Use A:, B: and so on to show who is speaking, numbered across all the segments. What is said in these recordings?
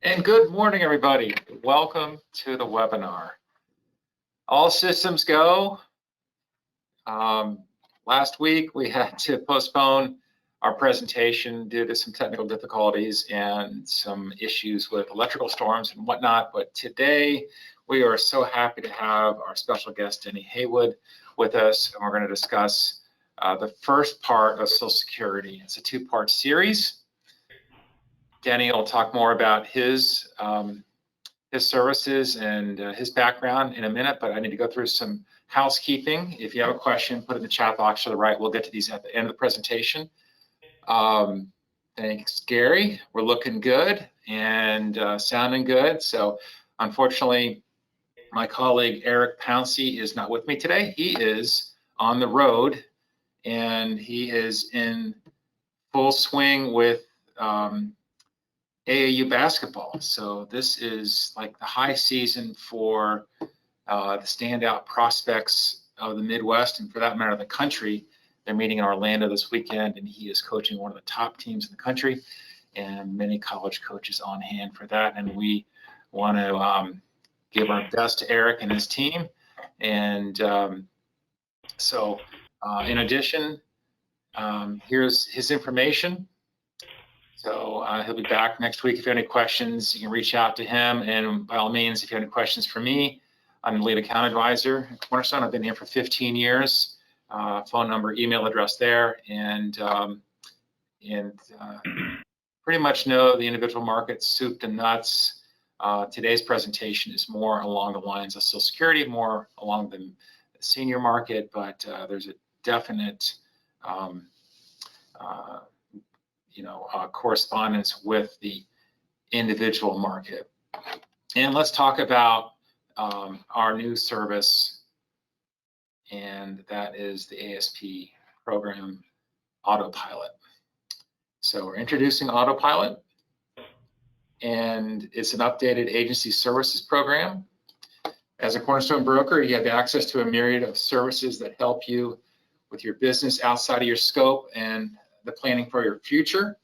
A: And good morning, everybody. Welcome to the webinar. All systems go. Last week, we had to postpone our presentation due to some technical difficulties and some issues with electrical storms and whatnot. But today, we are so happy to have our special guest, Dennis Heywood, with us. And we're going to discuss the first part of Social Security. It's a two-part series. Denny will talk more about his services and his background in a minute, but I need to go through some housekeeping. If you have a question, put it in the chat box to the right. We'll get to these at the end of the presentation. Thanks, Gary. We're looking good and sounding good. So unfortunately, my colleague Eric Pouncey is not with me today. He is on the road and he is in full swing with AAU basketball. So this is like the high season for the standout prospects of the Midwest and for that matter, the country. They're meeting in Orlando this weekend and he is coaching one of the top teams in the country and many college coaches on hand for that. And we want to give our best to Eric and his team. And in addition, here's his information. So he'll be back next week. If you have any questions, you can reach out to him. And by all means, if you have any questions for me, I'm the lead account advisor at Cornerstone. I've been here for 15 years. Phone number, email address there, and pretty much know the individual market soup to nuts. Today's presentation is more along the lines of Social Security, more along the senior market, but there's a definite correspondence with the individual market. And let's talk about our new service, and that is the ASP program, Autopilot. So we're introducing Autopilot, and it's an updated agency services program. As a Cornerstone broker, you have access to a myriad of services that help you with your business outside of your scope and the planning for your future.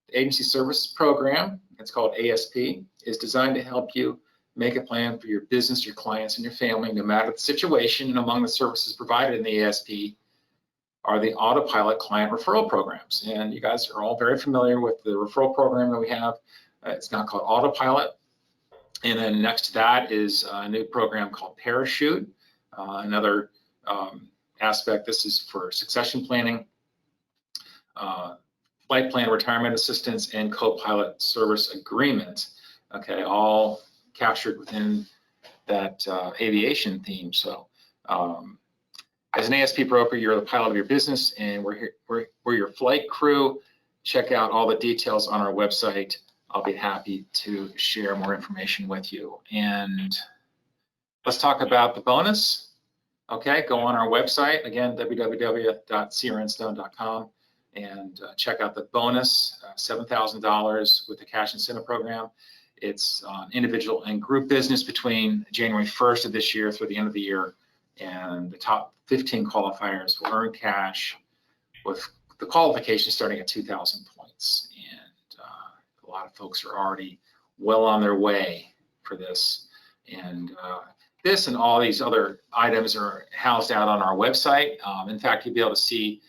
A: The agency services program, it's called ASP, is designed to help you make a plan for your business, your clients, and your family, no matter the situation. And among the services provided in the ASP are the Autopilot client referral programs. And you guys are all very familiar with the referral program that we have. It's now called Autopilot. And then next to that is a new program called Parachute. Another aspect, this is for succession planning, flight plan, retirement assistance, and co-pilot service agreement. Okay, all captured within that aviation theme. So as an ASP broker, you're the pilot of your business, and we're your flight crew. Check out all the details on our website. I'll be happy to share more information with you. And let's talk about the bonus. Okay, go on our website, again, www.crnstone.com, and check out the bonus, $7,000 with the cash incentive program. It's individual and group business between January 1st of this year through the end of the year, and the top 15 qualifiers will earn cash with the qualification starting at 2,000 points. And a lot of folks are already well on their way for this. And this and all these other items are housed out on our website. In fact, you'll be able to see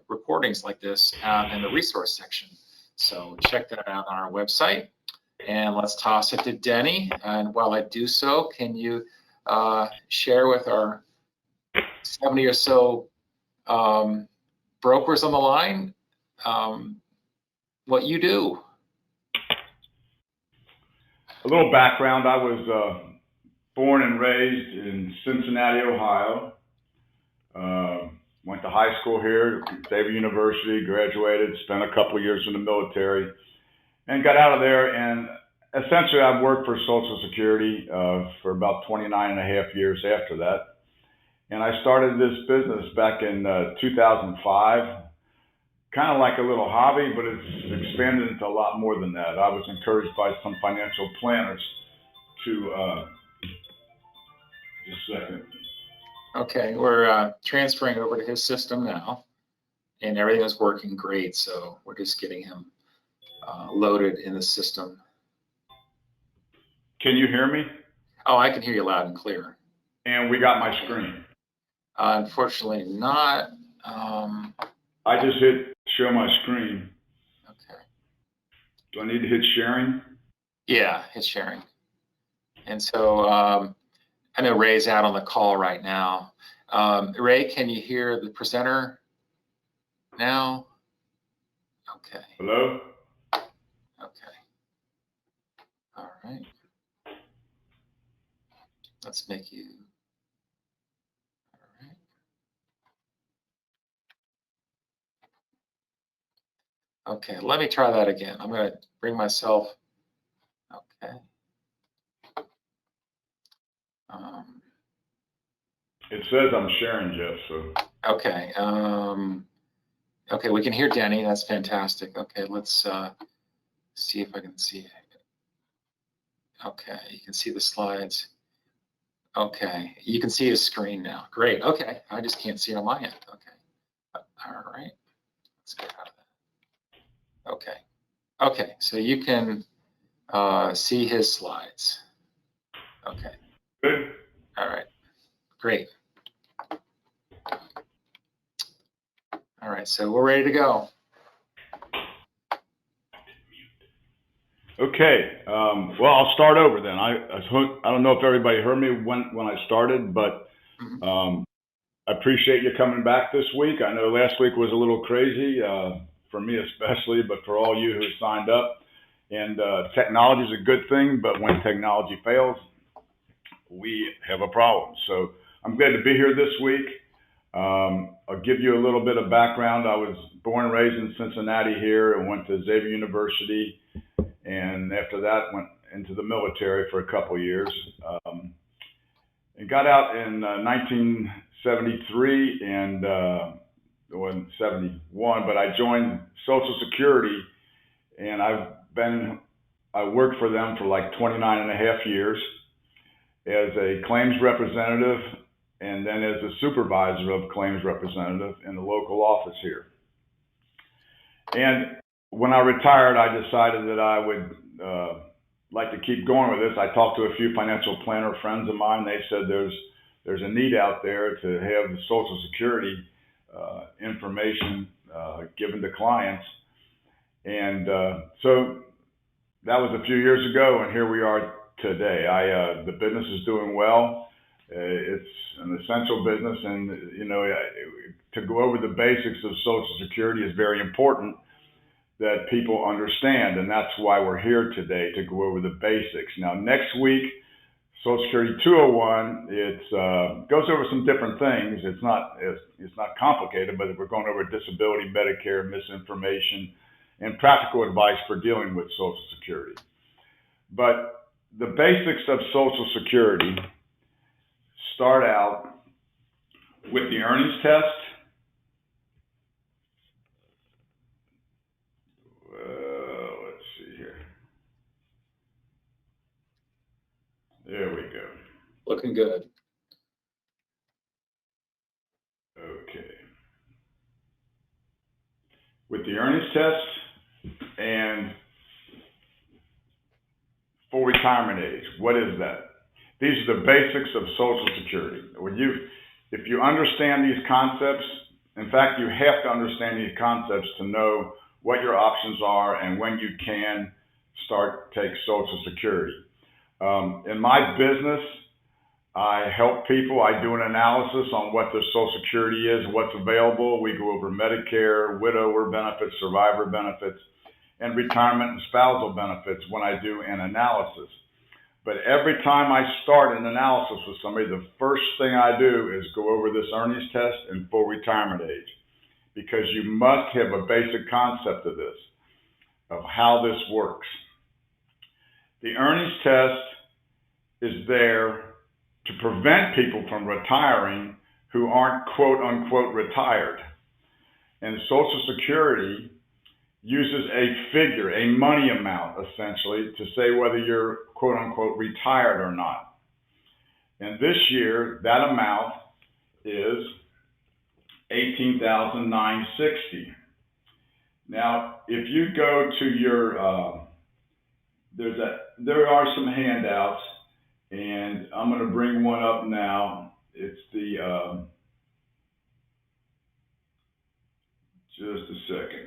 A: recordings like this out in the resource section. So check that out on our website. And let's toss it to Denny. And while I do so, can you share with our 70 or so brokers on the line what you do?
B: A little background. I was born and raised in Cincinnati, Ohio. Went to high school here, Xavier University, graduated, spent a couple of years in the military, and got out of there. And essentially, I've worked for Social Security for about 29 and a half years after that. And I started this business back in 2005, kind of like a little hobby, but it's expanded into a lot more than that. I was encouraged by some financial planners to, just a second.
A: Okay, we're transferring over to his system now, and everything is working great. So we're just getting him loaded in the system.
B: Can you hear me?
A: Oh, I can hear you loud and clear.
B: And we got my screen.
A: Unfortunately not.
B: I just hit show my screen.
A: Okay.
B: Do I need to hit sharing?
A: Yeah, it's sharing. And so I know Ray's out on the call right now. Ray, can you hear the presenter now? Okay.
B: Hello?
A: Okay. All right. Let's make you. All right. Okay, let me try that again. I'm going to bring myself. Okay.
B: It says I'm sharing, Jeff, so.
A: Okay. Okay, we can hear Denny. That's fantastic. Okay, let's see if I can see it. Okay, you can see the slides. Okay, you can see his screen now. Great. Okay, I just can't see it on my end. Okay. All right. Let's get out of that. Okay. Okay, so you can see his slides. Okay.
B: Good.
A: All right. Great. All right, so we're ready to go.
B: Okay. Well, I'll start over then. I don't know if everybody heard me when I started, but I appreciate you coming back this week. I know last week was a little crazy for me especially, but for all you who signed up. And technology is a good thing, but when technology fails, we have a problem. So I'm glad to be here this week. I'll give you a little bit of background. I was born and raised in Cincinnati here and went to Xavier University. And after that, went into the military for a couple of years. And got out in 1973 and 71, but I joined Social Security, and I worked for them for like 29 and a half years as a claims representative and then as a supervisor of claims representative in the local office here. And when I retired, I decided that I would like to keep going with this. I talked to a few financial planner friends of mine. They said there's a need out there to have the Social Security information given to clients. And so that was a few years ago, and here we are today. The business is doing well. It's an essential business, and to go over the basics of Social Security is very important that people understand, and that's why we're here today, to go over the basics. Now, next week, Social Security 201, it goes over some different things. It's not complicated, but we're going over disability, Medicare, misinformation, and practical advice for dealing with Social Security. But the basics of Social Security start out with the earnings test. Let's see here. There we go.
A: Looking good.
B: Okay. With the earnings test and full retirement age, what is that? These are the basics of Social Security. If you understand these concepts, in fact, you have to understand these concepts to know what your options are and when you can take Social Security. In my business, I help people. I do an analysis on what their Social Security is, what's available. We go over Medicare, widower benefits, survivor benefits, and retirement and spousal benefits when I do an analysis. But every time I start an analysis with somebody, the first thing I do is go over this earnings test and full retirement age, because you must have a basic concept of this, of how this works. The earnings test is there to prevent people from retiring who aren't quote unquote retired. And Social Security uses a figure, a money amount essentially, to say whether you're quote unquote retired or not. And this year, that amount is $18,960. Now, if you go to your there are some handouts, and I'm going to bring one up now. It's the, just a second.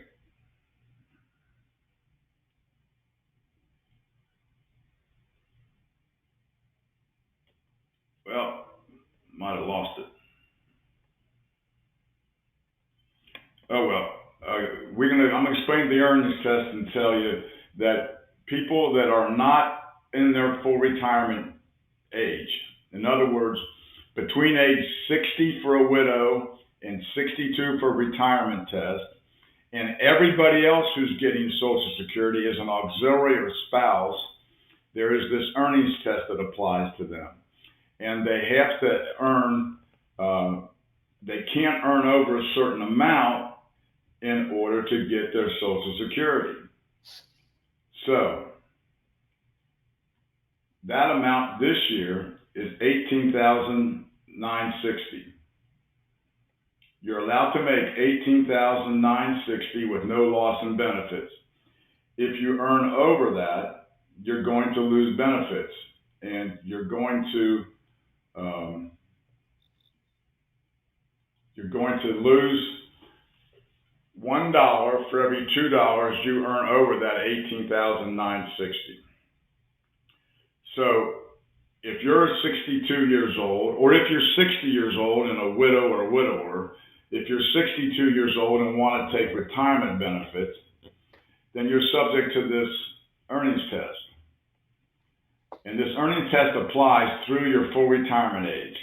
B: Well, might have lost it. Oh well. I'm going to explain the earnings test and tell you that people that are not in their full retirement age, in other words, between age 60 for a widow and 62 for a retirement test, and everybody else who's getting Social Security is an auxiliary or spouse, there is this earnings test that applies to them. And they have to earn, they can't earn over a certain amount in order to get their Social Security. So that amount this year is $18,960. You're allowed to make $18,960 with no loss in benefits. If you earn over that, you're going to lose benefits, and you're going to lose $1 for every $2 you earn over that $18,960. So if you're 62 years old, or if you're 60 years old and a widow or a widower, if you're 62 years old and want to take retirement benefits, then you're subject to this earnings test. And this earnings test applies through your full retirement age.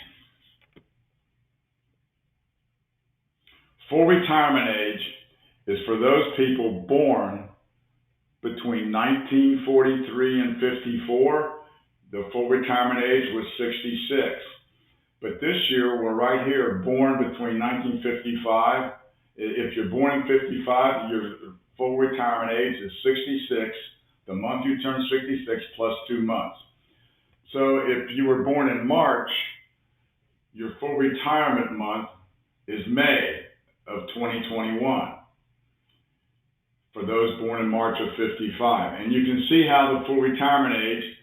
B: Full retirement age is for those people born between 1943 and 54. The full retirement age was 66. But this year, we're right here, born between 1955. If you're born in 55, your full retirement age is 66. The month you turn 66 plus 2 months. So if you were born in March, your full retirement month is May of 2021 for those born in March of 55. And you can see how the full retirement age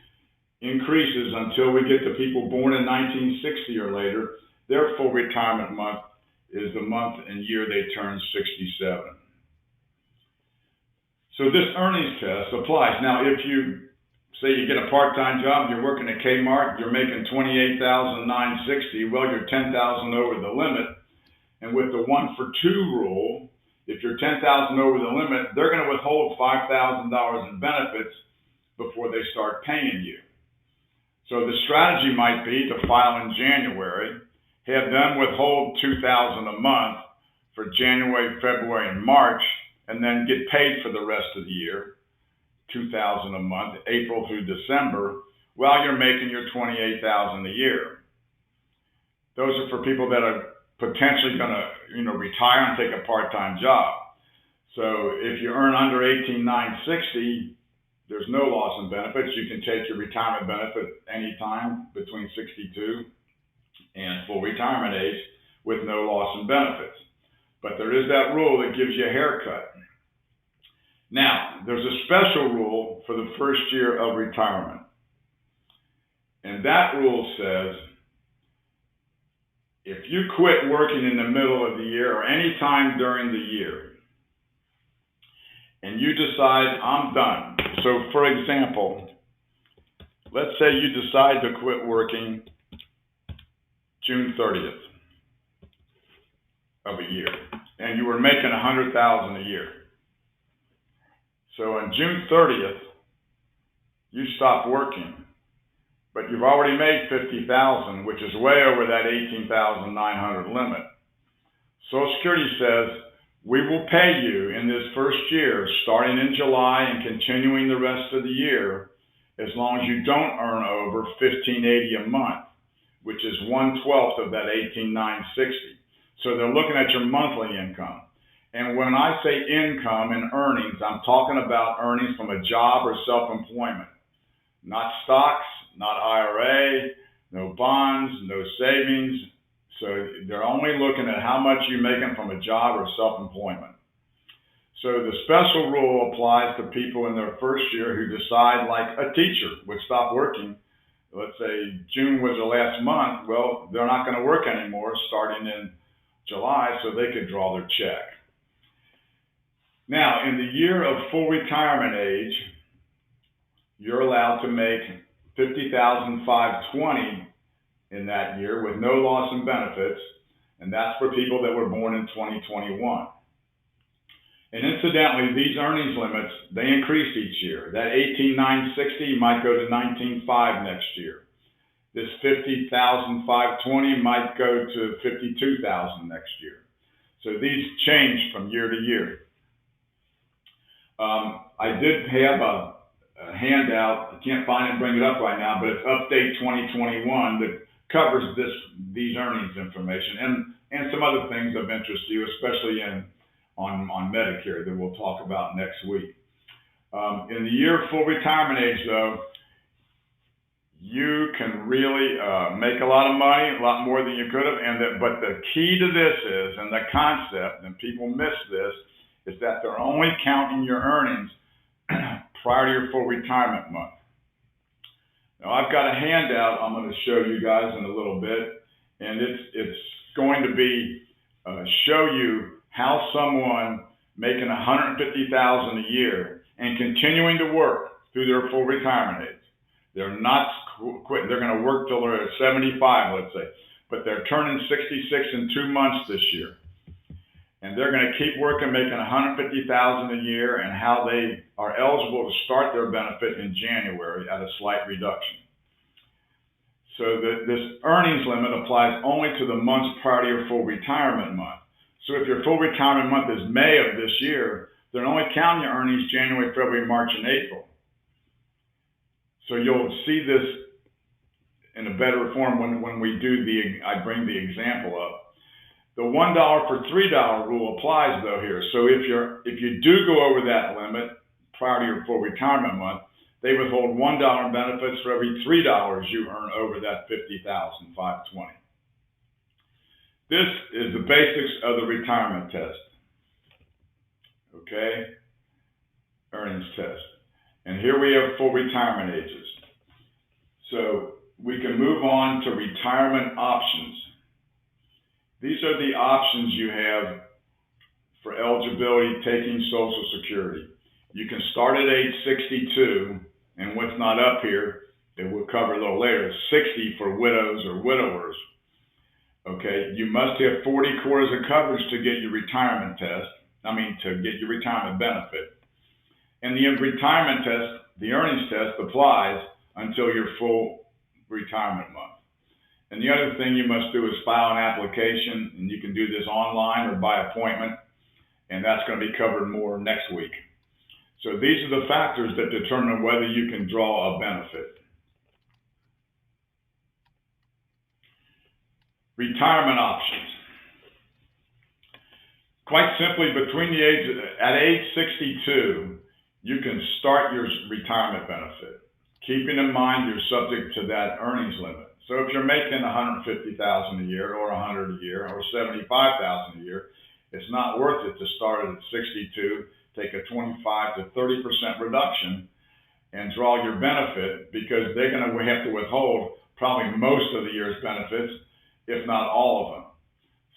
B: increases until we get to people born in 1960 or later. Their full retirement month is the month and year they turn 67. So this earnings test applies. Now, if you say you get a part-time job, you're working at Kmart, you're making $28,960, well, you're $10,000 over the limit. And with the 1-for-2 rule, if you're $10,000 over the limit, they're going to withhold $5,000 in benefits before they start paying you. So the strategy might be to file in January, have them withhold $2,000 a month for January, February, and March, and then get paid for the rest of the year, $2,000 a month, April through December, while you're making your $28,000 a year. Those are for people that are potentially going to, retire and take a part-time job. So if you earn under $18,960, there's no loss in benefits. You can take your retirement benefit anytime between 62 and full retirement age with no loss in benefits. But there is that rule that gives you a haircut. Now, there's a special rule for the first year of retirement. And that rule says, if you quit working in the middle of the year or any time during the year, and you decide, I'm done. So for example, let's say you decide to quit working June 30th of a year, and you were making $100,000 a year. So on June 30th, you stop working, but you've already made $50,000, which is way over that $18,900 limit. Social Security says, we will pay you in this first year, starting in July and continuing the rest of the year, as long as you don't earn over $1,580 a month, which is 1/12 of that $18,960. So they're looking at your monthly income. And when I say income and earnings, I'm talking about earnings from a job or self-employment, not stocks, not IRA, no bonds, no savings. So they're only looking at how much you're making from a job or self-employment. So the special rule applies to people in their first year who decide, like a teacher would stop working. Let's say June was the last month. Well, they're not going to work anymore starting in July, so they could draw their check. Now, in the year of full retirement age, you're allowed to make $50,520 in that year with no loss in benefits, and that's for people that were born in 2021. And incidentally, these earnings limits, they increase each year. That 18,960 might go to 19,500 next year. This 50,520 might go to 52,000 next year. So these change from year to year. I did have a handout. I can't find it and bring it up right now, but it's Update 2021 that covers these earnings information and some other things of interest to you, especially on Medicare that we'll talk about next week. In the year of full retirement age, though, you can really make a lot of money, a lot more than you could have. But the key to this is, and the concept, and people miss this, is that they're only counting your earnings prior to your full retirement month. Now, I've got a handout I'm going to show you guys in a little bit, and it's going to be show you how someone making $150,000 a year and continuing to work through their full retirement age. They're not quitting. They're going to work till they're 75, let's say, but they're turning 66 in 2 months this year. And they're going to keep working, making $150,000 a year, and how they are eligible to start their benefit in January at a slight reduction. So this earnings limit applies only to the months prior to your full retirement month. So if your full retirement month is May of this year, they're only counting your earnings January, February, March, and April. So you'll see this in a better form when we do I bring the example up. The $1 for $3 rule applies though here. So if you do go over that limit prior to your full retirement month, they withhold $1 in benefits for every $3 you earn over that $50,520. This is the basics of the retirement test. Okay? Earnings test. And here we have full retirement ages. So we can move on to retirement options. These are the options you have for eligibility taking Social Security. You can start at age 62, and what's not up here, it will cover a little later, 60 for widows or widowers. Okay, you must have 40 quarters of coverage to get your retirement test. To get your retirement benefit. And the retirement test, the earnings test, applies until your full retirement month. And the other thing you must do is file an application, and you can do this online or by appointment, and that's going to be covered more next week. So these are the factors that determine whether you can draw a benefit. Retirement options. Quite simply, at age 62, you can start your retirement benefit, keeping in mind you're subject to that earnings limit. So if you're making $150,000 a year, or $100,000 a year, or $75,000 a year, it's not worth it to start at 62, take a 25 to 30% reduction, and draw your benefit, because they're going to have to withhold probably most of the year's benefits, if not all of them.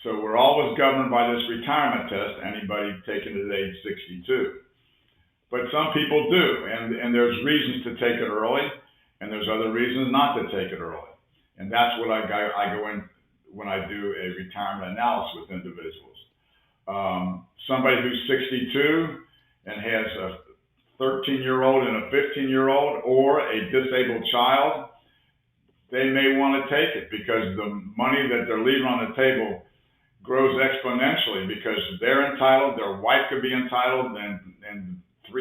B: So we're always governed by this retirement test, anybody taking it at age 62. But some people do, and there's reasons to take it early, and there's other reasons not to take it early. And that's what I go in when I do a retirement analysis with individuals. Somebody who's 62 and has a 13-year-old and a 15-year-old or a disabled child, they may want to take it because the money that they're leaving on the table grows exponentially, because they're entitled, their wife could be entitled, and 2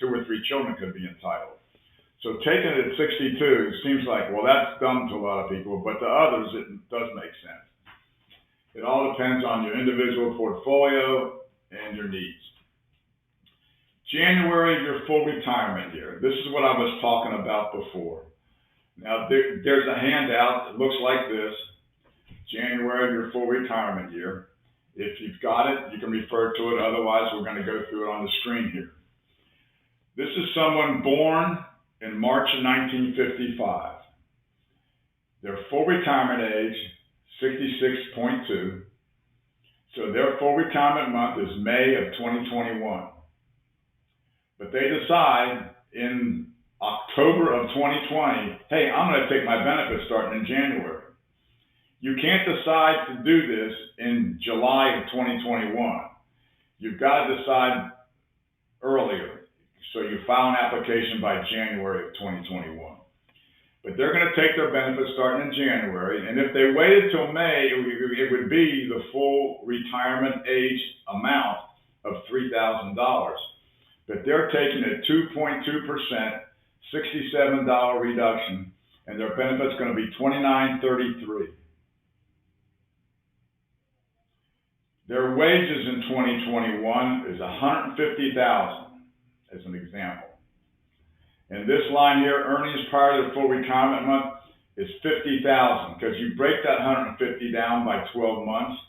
B: or 3 children could be entitled. So taking it at 62 seems like, well, that's dumb to a lot of people, but to others, it does make sense. It all depends on your individual portfolio and your needs. January, your full retirement year. This is what I was talking about before. Now, there's a handout that looks like this. January, your full retirement year. If you've got it, you can refer to it. Otherwise, we're going to go through it on the screen here. This is someone born in March of 1955. Their full retirement age, 66.2. So their full retirement month is May of 2021. But they decide in October of 2020, hey, I'm going to take my benefits starting in January. You can't decide to do this in July of 2021. You've got to decide earlier. So you file an application by January of 2021. But they're going to take their benefits starting in January. And if they waited till May, it would be the full retirement age amount of $3,000. But they're taking a 2.2%, $67 reduction, and their benefit's going to be $29.33. Their wages in 2021 is $150,000, as an example. And this line here, earnings prior to their full retirement month, is $50,000, because you break that $150 down by 12 months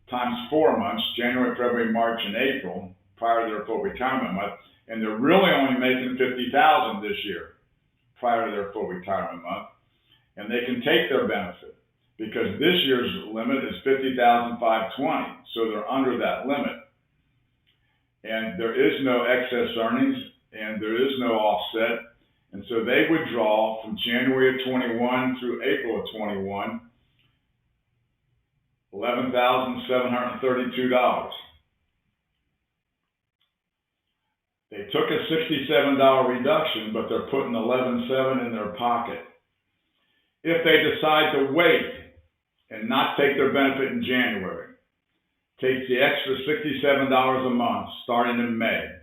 B: times 4 months, January, February, March, and April, prior to their full retirement month, and they're really only making $50,000 this year, prior to their full retirement month, and they can take their benefit, because this year's limit is $50,520, so they're under that limit. And there is no excess earnings, and there is no offset, and so they would draw from January of 21 through April of 21, $11,732. They took a $67 reduction, but they're putting $11,700 in their pocket. If they decide to wait and not take their benefit in January, take the extra $67 a month starting in May,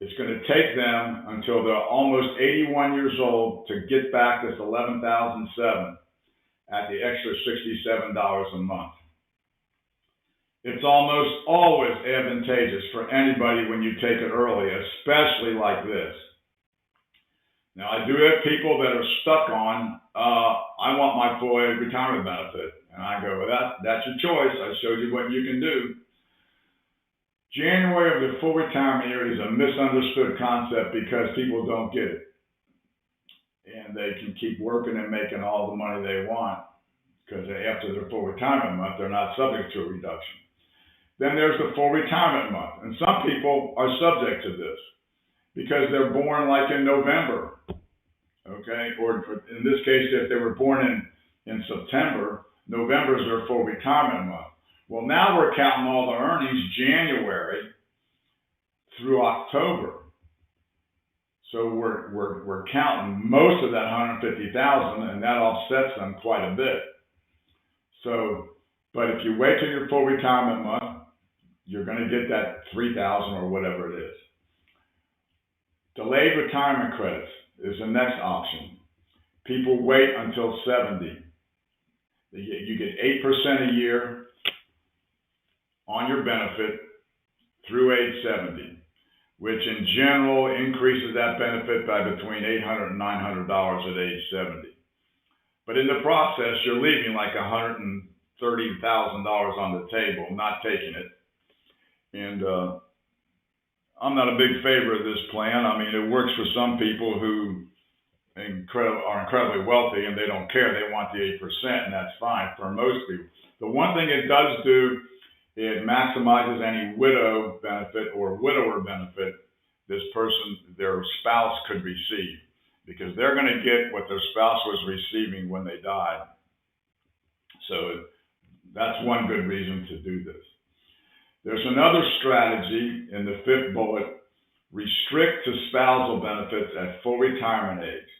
B: it's going to take them until they're almost 81 years old to get back this $11,700 at the extra $67 a month. It's almost always advantageous for anybody when you take it early, especially like this. Now, I do have people that are stuck on, I want my full age retirement benefit. And I go, well, that's your choice. I showed you what you can do. January of the full retirement year is a misunderstood concept because people don't get it. And they can keep working and making all the money they want because after their full retirement month, they're not subject to a reduction. Then there's the full retirement month. And some people are subject to this because they're born like in November, okay? Or in this case, if they were born in September, November is their full retirement month. Well, now we're counting all the earnings January through October. So we're counting most of that $150,000, and that offsets them quite a bit. So, but if you wait till your full retirement month, you're going to get that $3,000 or whatever it is. Delayed retirement credits is the next option. People wait until 70. You get 8% a year on your benefit through age 70, which in general increases that benefit by between $800 and $900 at age 70. But in the process, you're leaving like $130,000 on the table, not taking it. And I'm not a big favor of this plan. I mean, it works for some people who are incredibly wealthy and they don't care. They want the 8%, and that's fine for most people. The one thing it does do, it maximizes any widow benefit or widower benefit this person, their spouse, could receive, because they're going to get what their spouse was receiving when they died. So that's one good reason to do this. There's another strategy in the 5th bullet: restrict to spousal benefits at full retirement age.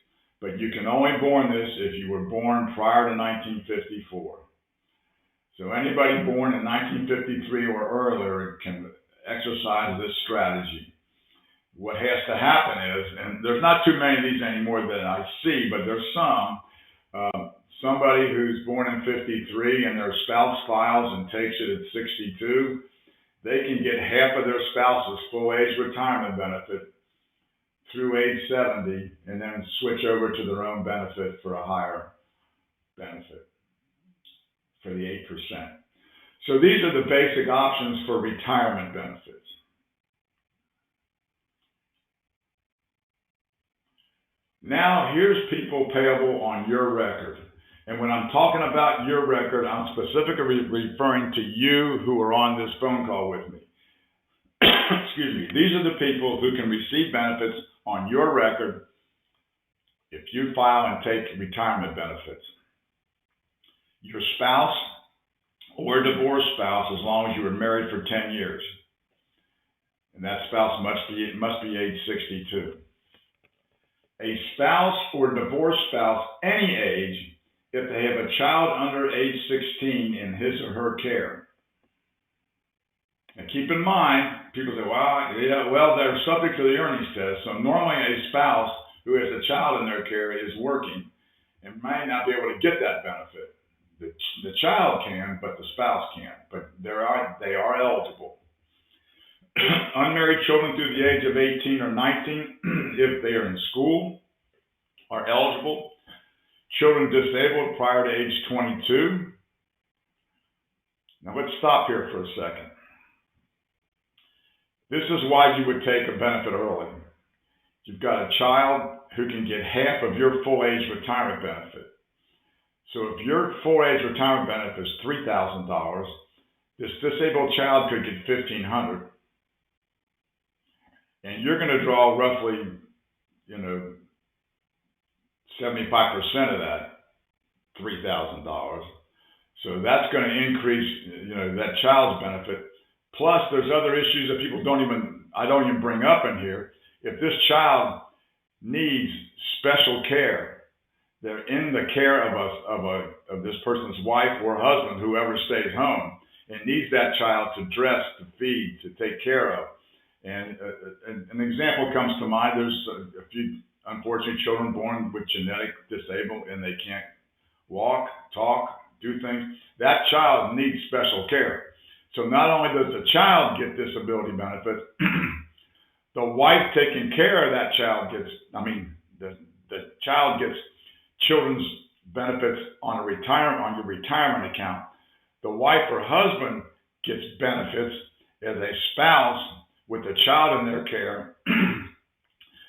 B: But you can only born this if you were born prior to 1954. So anybody born in 1953 or earlier can exercise this strategy. What has to happen is, and there's not too many of these anymore that I see, but there's some, somebody who's born in 53 and their spouse files and takes it at 62, they can get half of their spouse's full age retirement benefit through age 70 and then switch over to their own benefit for a higher benefit for the 8%. So these are the basic options for retirement benefits. Now, here's people payable on your record. And when I'm talking about your record, I'm specifically referring to you who are on this phone call with me. Excuse me. These are the people who can receive benefits on your record if you file and take retirement benefits. Your spouse or divorced spouse, as long as you were married for 10 years. And that spouse must be age 62. A spouse or divorced spouse, any age, if they have a child under age 16 in his or her care. And keep in mind, people say, well, they're subject to the earnings test. So normally a spouse who has a child in their care is working and might not be able to get that benefit. The child can, but the spouse can't. But they are eligible. Unmarried children through the age of 18 or 19, if they are in school, are eligible. Children disabled prior to age 22. Now let's stop here for a second. This is why you would take a benefit early. You've got a child who can get half of your full age retirement benefit. So if your full age retirement benefit is $3,000, this disabled child could get $1,500. And you're going to draw roughly, 75% of that $3,000. So that's going to increase, that child's benefit. Plus, there's other issues that I don't even bring up in here. If this child needs special care, they're in the care of this person's wife or husband, whoever stays home, and needs that child to dress, to feed, to take care of. And an example comes to mind. There's a few unfortunate children born with genetic disabled and they can't walk, talk, do things. That child needs special care. So not only does the child get disability benefits, the wife taking care of that child the child gets children's benefits on your retirement account. The wife or husband gets benefits as a spouse with the child in their care.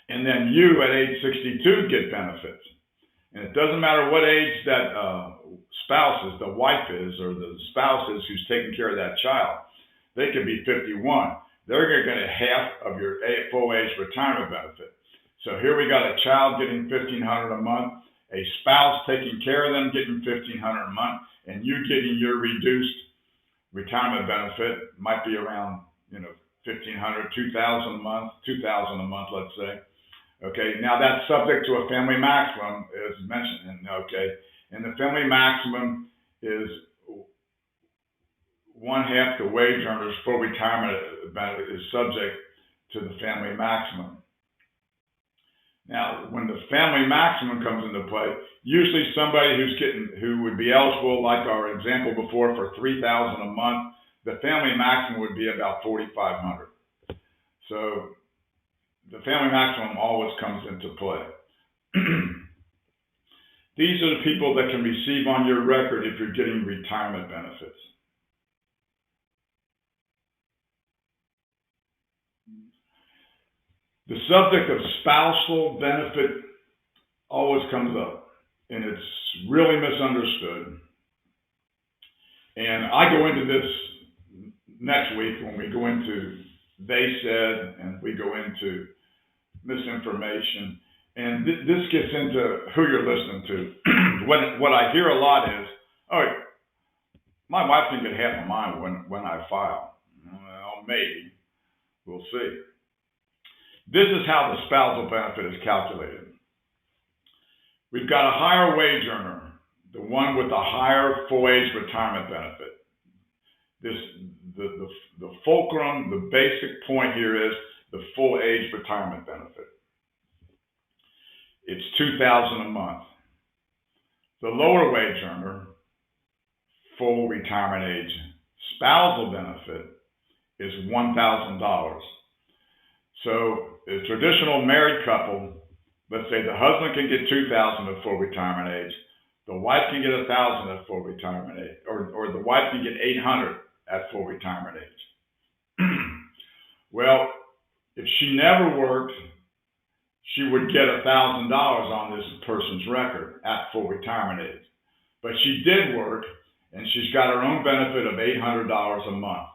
B: And then you at age 62 get benefits. And it doesn't matter what age that spouse is, the wife is, or the spouse is who's taking care of that child. They could be 51. They're going to get half of your full age retirement benefit. So here we got a child getting $1,500 a month, a spouse taking care of them getting $1,500 a month, and you getting your reduced retirement benefit. Might be around, $1,500, $2,000 a month, $2,000 a month, let's say. Okay, now that's subject to a family maximum, as mentioned. And the family maximum is 1/2 the wage earner's full retirement benefit is subject to the family maximum. Now, when the family maximum comes into play, usually somebody who would be eligible, like our example before, for $3,000 a month, the family maximum would be about $4,500. So the family maximum always comes into play. These are the people that can receive on your record if you're getting retirement benefits. The subject of spousal benefit always comes up, and it's really misunderstood. And I go into this next week when we go into they said, and we go into misinformation. And this gets into who you're listening to. What I hear a lot is, my wife can get half of mine when I file. Well, maybe. We'll see. This is how the spousal benefit is calculated. We've got a higher wage earner, the one with the higher full age retirement benefit. The fulcrum, the basic point here is the full age retirement benefit. It's $2,000 a month. The lower wage earner, full retirement age spousal benefit is $1,000. So a traditional married couple, let's say the husband can get $2,000 at full retirement age, the wife can get $1,000 at full retirement age, or the wife can get $800 at full retirement age. Well, if she never worked, she would get $1,000 on this person's record at full retirement age. But she did work, and she's got her own benefit of $800 a month.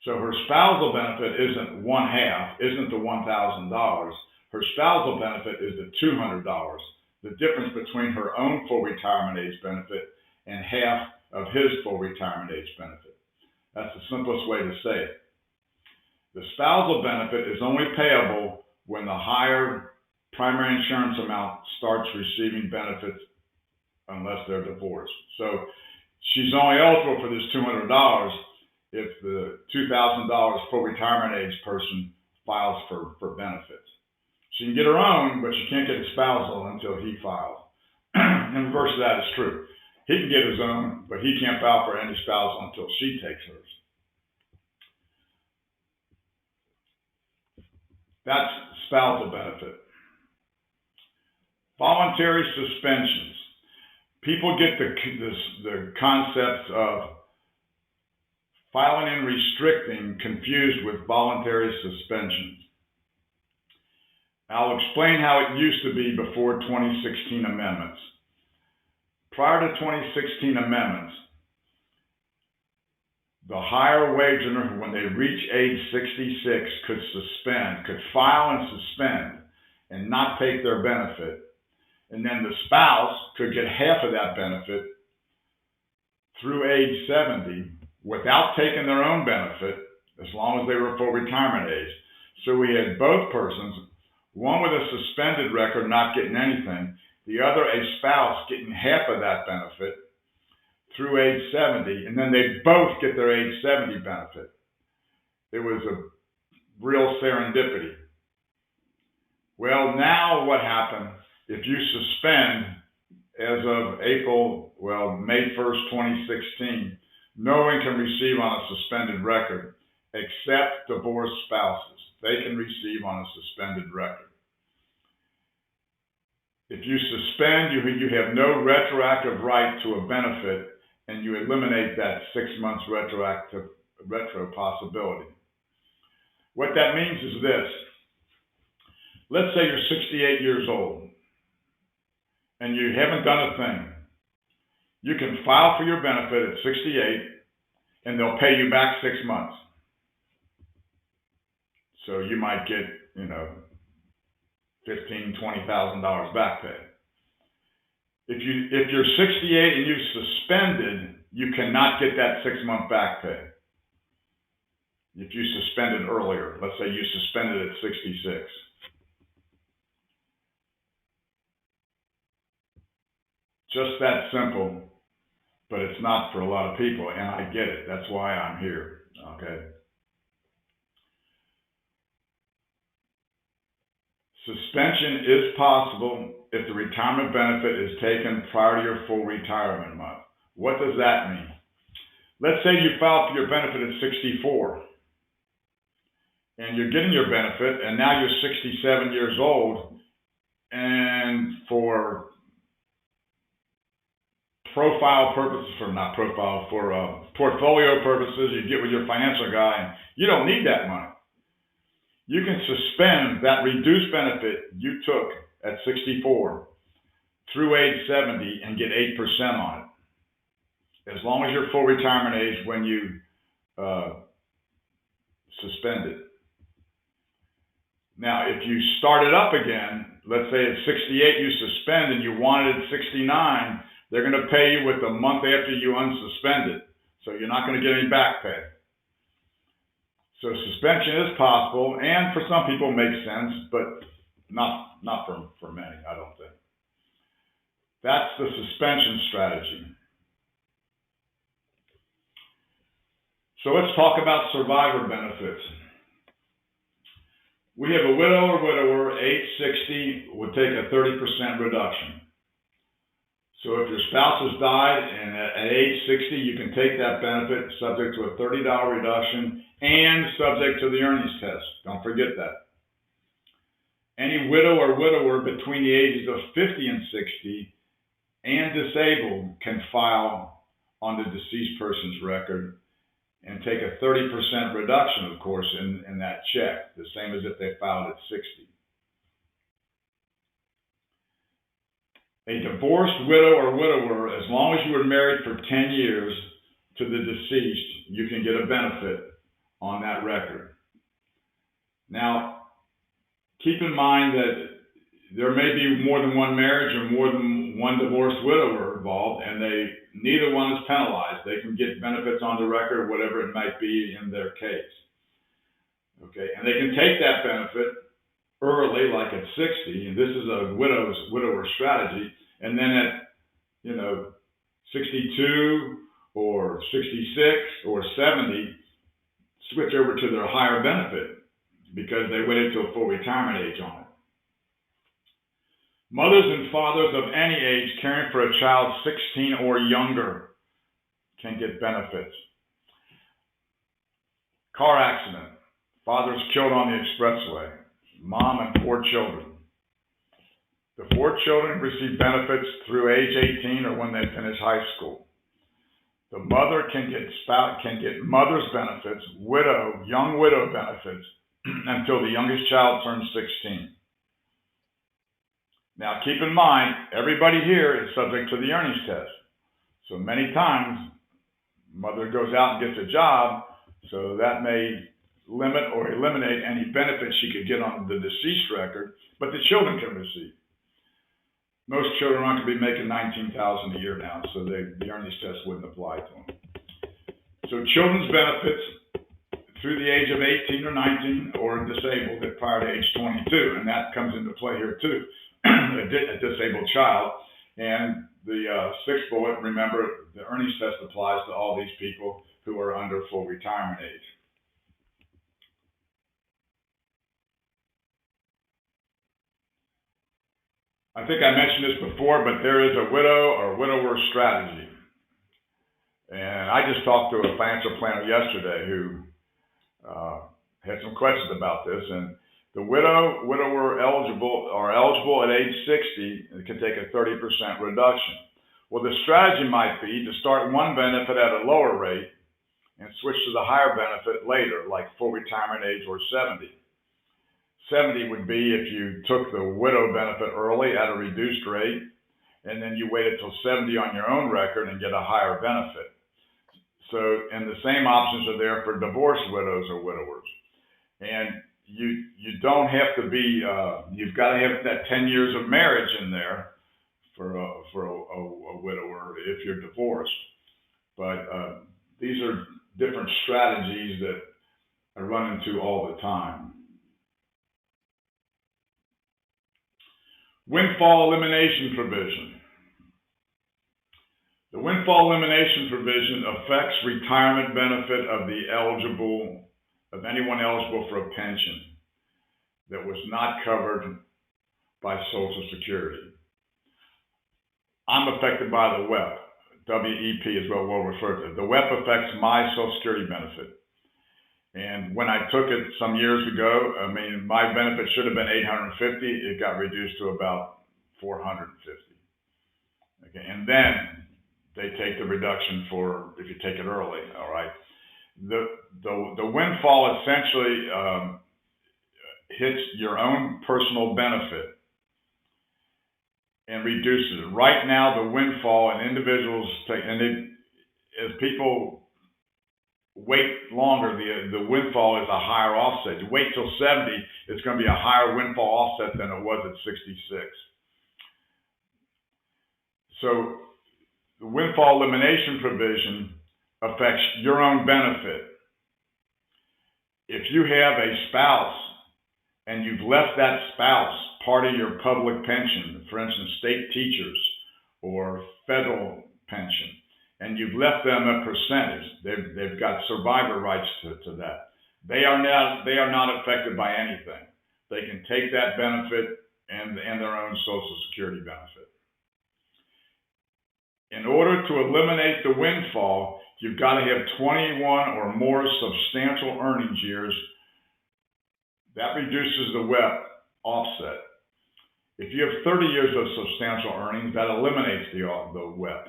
B: So her spousal benefit isn't one half, isn't the $1,000. Her spousal benefit is the $200, the difference between her own full retirement age benefit and half of his full retirement age benefit. That's the simplest way to say it. The spousal benefit is only payable when the higher primary insurance amount starts receiving benefits unless they're divorced. So she's only eligible for this $200 if the $2,000 full retirement age person files for benefits. She can get her own, but she can't get a spousal until he files. And the reverse of that is true. He can get his own, but he can't file for any spousal until she takes hers. That's spousal benefit. Voluntary suspensions. People get the concepts of filing and restricting confused with voluntary suspensions. I'll explain how it used to be before 2016 amendments. Prior to 2016 amendments, the higher wage earner, when they reach age 66, could file and suspend and not take their benefit. And then the spouse could get half of that benefit through age 70 without taking their own benefit, as long as they were full retirement age. So we had both persons, one with a suspended record not getting anything, the other a spouse getting half of that benefit through age 70, and then they both get their age 70 benefit. It was a real serendipity. Well, now what happened, if you suspend as of May 1st, 2016, no one can receive on a suspended record except divorced spouses. They can receive on a suspended record. If you suspend, you have no retroactive right to a benefit, and you eliminate that 6 months retro possibility. What that means is this. Let's say you're 68 years old and you haven't done a thing. You can file for your benefit at 68 and they'll pay you back 6 months. So you might get, $15,000, $20,000 back pay. If you're 68 and you've suspended, you cannot get that 6 month back pay. If you suspended earlier, let's say you suspended at 66. Just that simple, but it's not for a lot of people, and I get it. That's why I'm here, okay? Suspension is possible if the retirement benefit is taken prior to your full retirement month. What does that mean? Let's say you filed for your benefit at 64 and you're getting your benefit and now you're 67 years old, and for portfolio purposes, you get with your financial guy and you don't need that money. You can suspend that reduced benefit you took at 64 through age 70 and get 8% on it, as long as you're full retirement age when you suspend it. Now, if you start it up again, let's say at 68 you suspend and you wanted it at 69, they're going to pay you with the month after you unsuspend it. So you're not going to get any back pay. So suspension is possible, and for some people makes sense, but not for many, I don't think. That's the suspension strategy. So let's talk about survivor benefits. We have a widow or widower, age 60, would take a 30% reduction. So if your spouse has died and at age 60, you can take that benefit subject to a $30 reduction and subject to the earnings test. Don't forget that. Any widow or widower between the ages of 50 and 60 and disabled can file on the deceased person's record and take a 30% reduction, of course, in that check, the same as if they filed at 60. A divorced widow or widower, as long as you were married for 10 years to the deceased, you can get a benefit on that record. Now, keep in mind that there may be more than one marriage or more than one divorced widower involved, and neither one is penalized. They can get benefits on the record, whatever it might be in their case. Okay, and they can take that benefit early, like at 60, and this is a widower strategy, and then at 62 or 66 or 70, switch over to their higher benefit because they waited till full retirement age on it. Mothers and fathers of any age caring for a child 16 or younger can get benefits. Car accident. Father's killed on the expressway. Mom and 4 children. The 4 children receive benefits through age 18 or when they finish high school. The mother can get mother's benefits, young widow benefits, until the youngest child turns 16. Now, keep in mind, everybody here is subject to the earnings test. So many times, mother goes out and gets a job, so that may limit or eliminate any benefits she could get on the deceased record, but the children can receive. Most children aren't going to be making $19,000 a year now, so the earnings test wouldn't apply to them. So children's benefits through the age of 18 or 19 or disabled at prior to age 22, and that comes into play here too. A disabled child. And the 6th bullet, remember, the earnings test applies to all these people who are under full retirement age. I think I mentioned this before, but there is a widow or widower strategy. And I just talked to a financial planner yesterday who had some questions about this. And the widower eligible at age 60 can take a 30% reduction. Well, the strategy might be to start one benefit at a lower rate and switch to the higher benefit later, like full retirement age or 70. 70 would be if you took the widow benefit early at a reduced rate, and then you waited till 70 on your own record and get a higher benefit. So, and the same options are there for divorced widows or widowers. And you don't have to be, you've got to have that 10 years of marriage in there for a widower if you're divorced. But these are different strategies that I run into all the time. Windfall elimination provision. The windfall elimination provision affects retirement benefit of anyone eligible for a pension that was not covered by Social Security. I'm affected by the WEP. WEP is what we'll refer to. The WEP affects my Social Security benefit. And when I took it some years ago, I mean, my benefit should have been $850. It got reduced to about $450. Okay, and then they take the reduction for if you take it early. All right. The windfall essentially hits your own personal benefit and reduces it. Right now, the windfall and individuals take, as people wait longer, the windfall is a higher offset. You wait till 70, it's going to be a higher windfall offset than it was at 66. So the windfall elimination provision affects your own benefit. If you have a spouse and you've left that spouse part of your public pension, for instance, state teachers or federal pension, and you've left them a percentage, they've got survivor rights to that. They are not affected by anything. They can take that benefit and their own Social Security benefit. In order to eliminate the windfall, you've got to have 21 or more substantial earnings years. That reduces the WEP offset. If you have 30 years of substantial earnings, that eliminates the WEP.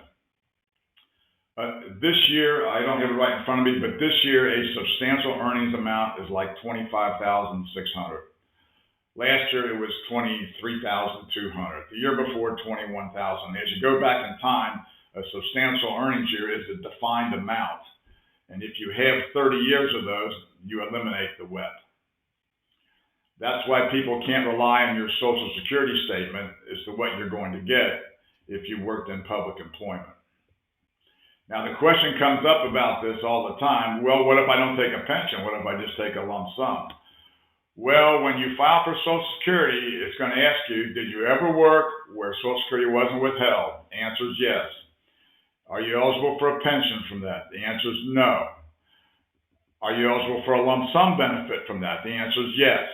B: This year, I don't have it right in front of me, but this year a substantial earnings amount is like $25,600. Last year it was $23,200. The year before, $21,000. As you go back in time, a substantial earnings year is a defined amount. And if you have 30 years of those, you eliminate the WEP. That's why people can't rely on your Social Security statement as to what you're going to get if you worked in public employment. Now, the question comes up about this all the time. Well, what if I don't take a pension? What if I just take a lump sum? Well, when you file for Social Security, it's going to ask you, did you ever work where Social Security wasn't withheld? The answer is yes. Are you eligible for a pension from that? The answer is no. Are you eligible for a lump sum benefit from that? The answer is yes.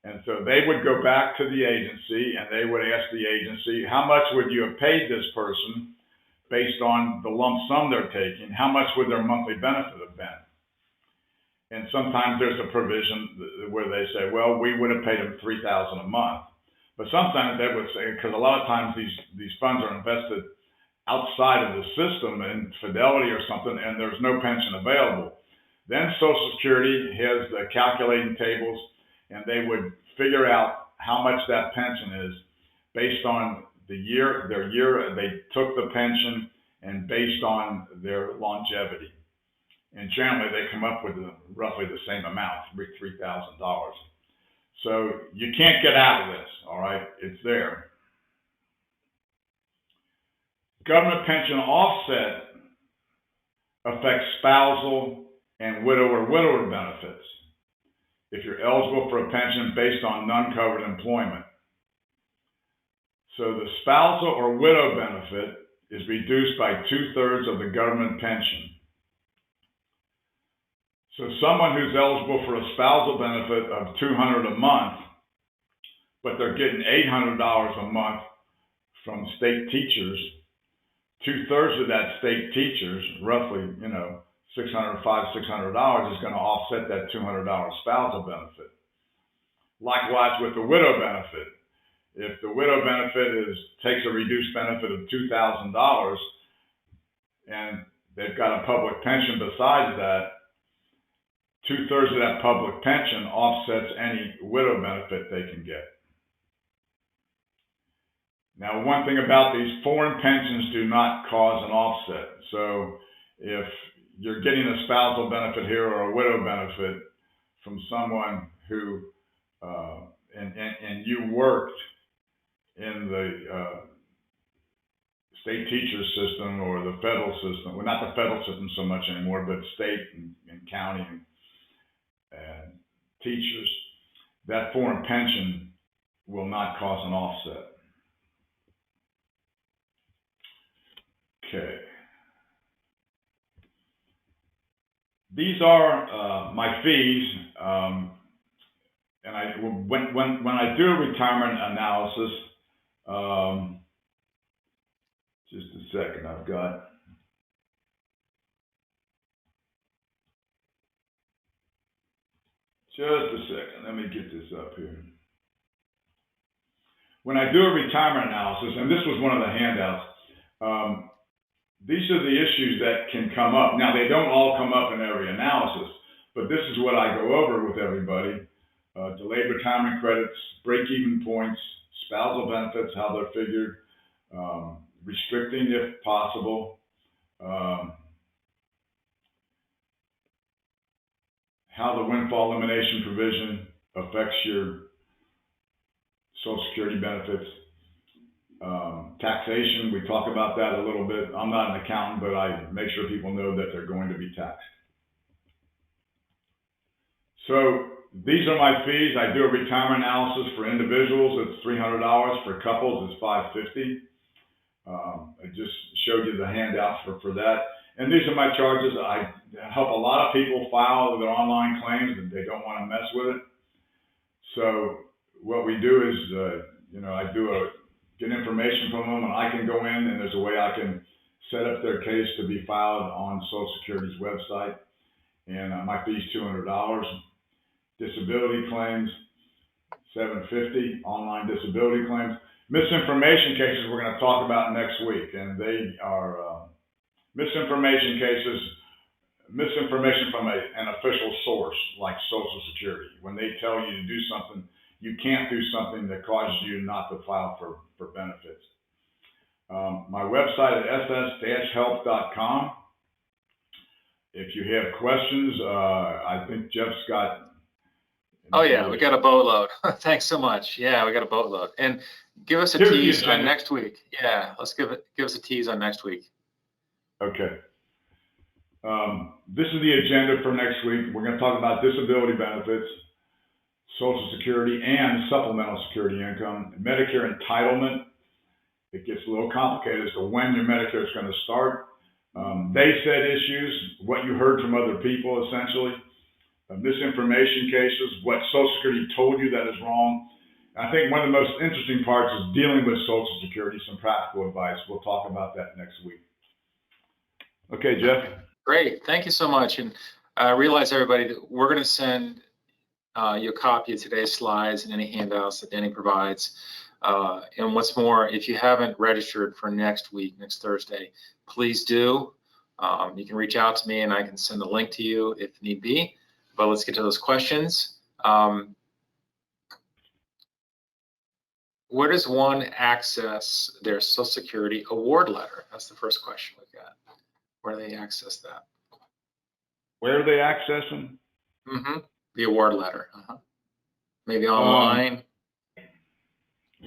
B: And so they would go back to the agency and they would ask the agency, how much would you have paid this person based on the lump sum they're taking? How much would their monthly benefit have been? And sometimes there's a provision where they say, well, we would have paid them $3,000 a month. But sometimes they would say, because a lot of times these funds are invested outside of the system in Fidelity or something, and there's no pension available. Then Social Security has the calculating tables, and they would figure out how much that pension is based on their year they took the pension and based on their longevity. And generally, they come up with roughly the same amount, $3,000. So you can't get out of this, all right? It's there. Government pension offset affects spousal and widow or widower benefits if you're eligible for a pension based on non-covered employment. So the spousal or widow benefit is reduced by 2/3 of the government pension. So someone who's eligible for a spousal benefit of $200 a month, but they're getting $800 a month from state teachers, 2/3 of that state teachers, roughly, $600 is going to offset that $200 spousal benefit. Likewise with the widow benefit. If the widow benefit takes a reduced benefit of $2,000 and they've got a public pension besides that, 2/3 of that public pension offsets any widow benefit they can get. Now, one thing about these foreign pensions do not cause an offset. So if you're getting a spousal benefit here or a widow benefit from someone who, and you worked in the state teacher system or the federal system, well, not the federal system so much anymore, but state and county and teachers, that foreign pension will not cause an offset. Okay. These are my fees, and when I do a retirement analysis, just a second, I've got. Just a second, let me get this up here. When I do a retirement analysis, and this was one of the handouts, these are the issues that can come up. Now, they don't all come up in every analysis, but this is what I go over with everybody. Delayed retirement credits, break-even points, spousal benefits, how they're figured, restricting if possible, how the windfall elimination provision affects your Social Security benefits. Taxation, we talk about that a little bit. I'm not an accountant, but I make sure people know that they're going to be taxed. So these are my fees. I do a retirement analysis for individuals. It's $300. For couples, it's $550. I just showed you the handouts for that. And these are my charges. I help a lot of people file their online claims and they don't want to mess with it. So what we do is, I get information from them and I can go in and there's a way I can set up their case to be filed on Social Security's website. And my fee's $200. Disability claims, $750. Online disability claims. Misinformation cases we're going to talk about next week, and they are misinformation cases, misinformation from an official source like Social Security. When they tell you to do something, you can't do something that causes you not to file for benefits. My website at ss-help.com. If you have questions, I think Jeff's got.
A: Oh yeah, we got a boatload. Thanks so much. Yeah, we got a boatload. And give us a tease on next week. Yeah, let's give us a tease on next week.
B: Okay. This is the agenda for next week. We're going to talk about disability benefits, Social Security, and supplemental security income, Medicare entitlement. It gets a little complicated as to when your Medicare is going to start. They said issues, what you heard from other people, essentially. Misinformation cases, what Social Security told you that is wrong. I think one of the most interesting parts is dealing with Social Security, some practical advice. We'll talk about that next week. Okay, Jeff.
A: Great. Thank you so much. And I realize, everybody, that we're going to send you a copy of today's slides and any handouts that Danny provides. And what's more, if you haven't registered for next week, next Thursday, please do. You can reach out to me and I can send the link to you if need be. But let's get to those questions. Where does one access their Social Security award letter? That's the first question we've got. Where do they access that?
B: Where are they accessing?
A: The award letter. Maybe online.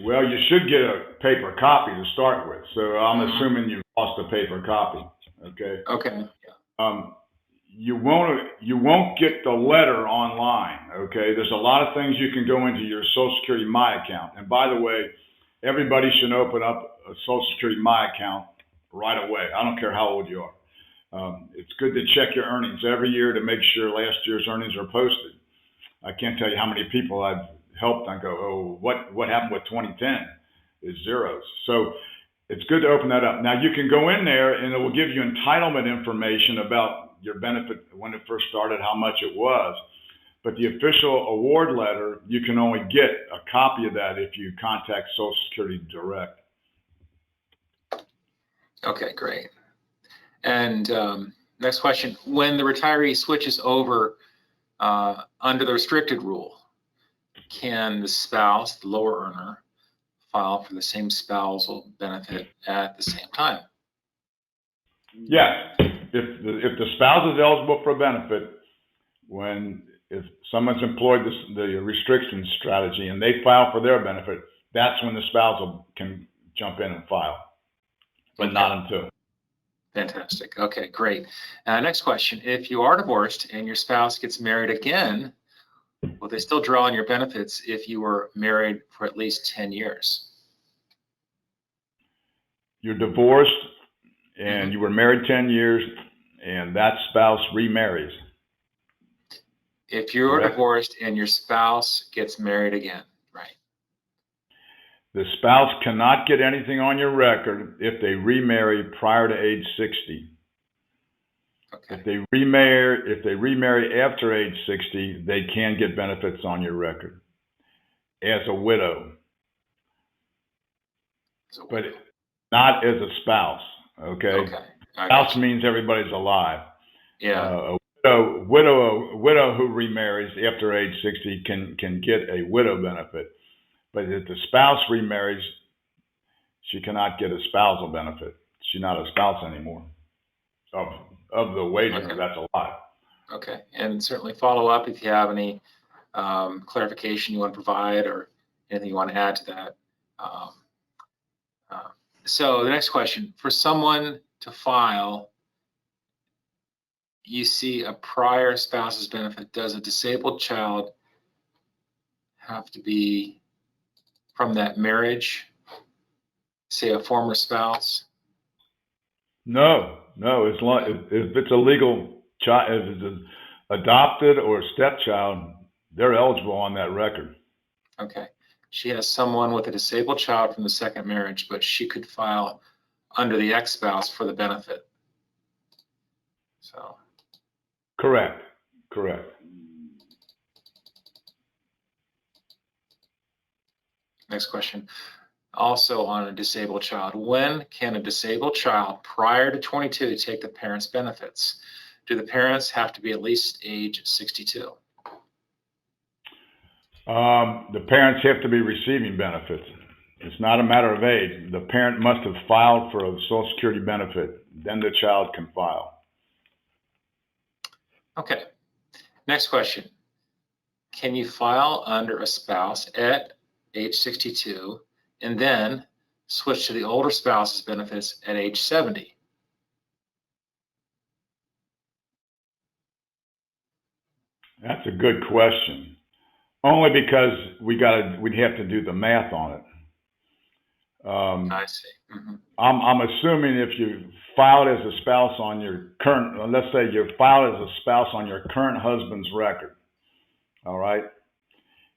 B: Well, you should get a paper copy to start with. So I'm assuming you lost a paper copy. Okay.
A: Okay. Yeah.
B: You won't get the letter online. Okay. There's a lot of things you can go into your Social Security My account. And by the way, everybody should open up a Social Security My account right away. I don't care how old you are. It's good to check your earnings every year to make sure last year's earnings are posted. I can't tell you how many people I've helped and go, oh, what happened with 2010 is zeros. So it's good to open that up. Now you can go in there and it will give you entitlement information about your benefit when it first started, how much it was. But the official award letter, you can only get a copy of that if you contact Social Security direct.
A: Okay, great. And next question, when the retiree switches over under the restricted rule, can the spouse, the lower earner, file for the same spousal benefit at the same time?
B: Yes. If the spouse is eligible for a benefit, if someone's employed the restriction strategy and they file for their benefit, that's when the spouse can jump in and file, but not until.
A: Fantastic. Okay, great. Next question. If you are divorced and your spouse gets married again, will they still draw on your benefits if you were married for at least 10 years?
B: You're divorced and you were married 10 years and that spouse remarries.
A: If you're divorced and your spouse gets married again, right? The
B: spouse cannot get anything on your record if they remarry prior to age 60. Okay. If they remarry after age 60, they can get benefits on your record as a widow, but not as a spouse. Okay. Spouse means everybody's alive.
A: Yeah.
B: A widow who remarries after age 60 can get a widow benefit. But if the spouse remarries, she cannot get a spousal benefit. She's not a spouse anymore of the wage earner that's alive. Okay,
A: and certainly follow up if you have any clarification you want to provide or anything you want to add to that. So the next question, for someone to file, you see a prior spouse's benefit, does a disabled child have to be from that marriage, say a former spouse?
B: No. If it's a legal child, if it's an adopted or stepchild, they're eligible on that record.
A: Okay. She has someone with a disabled child from the second marriage, but she could file under the ex-spouse for the benefit. So.
B: Correct.
A: Next question. also on a disabled child. When can a disabled child prior to 22 take the parent's benefits? Do the parents have to be at least age 62?
B: The parents have to be receiving benefits. It's not a matter of age. The parent must have filed for a Social Security benefit. Then the child can file.
A: Okay. Next question. Can you file under a spouse at age 62 and then switch to the older spouse's benefits at age 70?
B: That's a good question. Only because we'd have to do the math on it.
A: I see. Mm-hmm.
B: I'm assuming if you filed as a spouse on your current, let's say you filed as a spouse on your current husband's record, all right?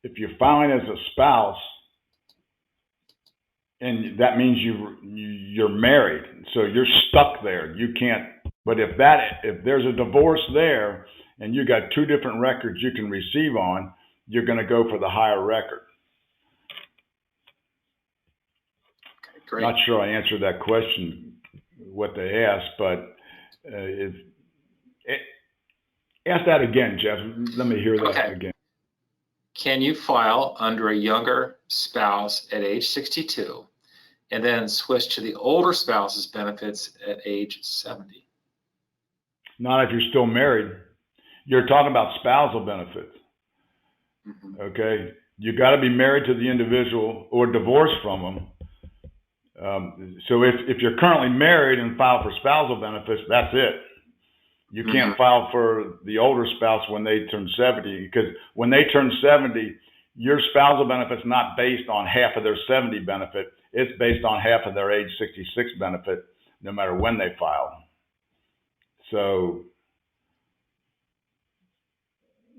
B: If you're filing as a spouse, and that means you're married, so you're stuck there. You can't. But if there's a divorce there, and you got two different records you can receive on, you're going to go for the higher record.
A: Okay, great.
B: Not sure I answered that question, what they asked, but ask that again, Jeff. Let me hear that again.
A: Can you file under a younger spouse at age 62 and then switch to the older spouse's benefits at age 70?
B: Not if you're still married. You're talking about spousal benefits.
A: Mm-hmm.
B: Okay? You got to be married to the individual or divorced from them. So if you're currently married and file for spousal benefits, that's it. You can't file for the older spouse when they turn 70, because when they turn 70, your spousal benefit's not based on half of their 70 benefit. It's based on half of their age 66 benefit, no matter when they file. So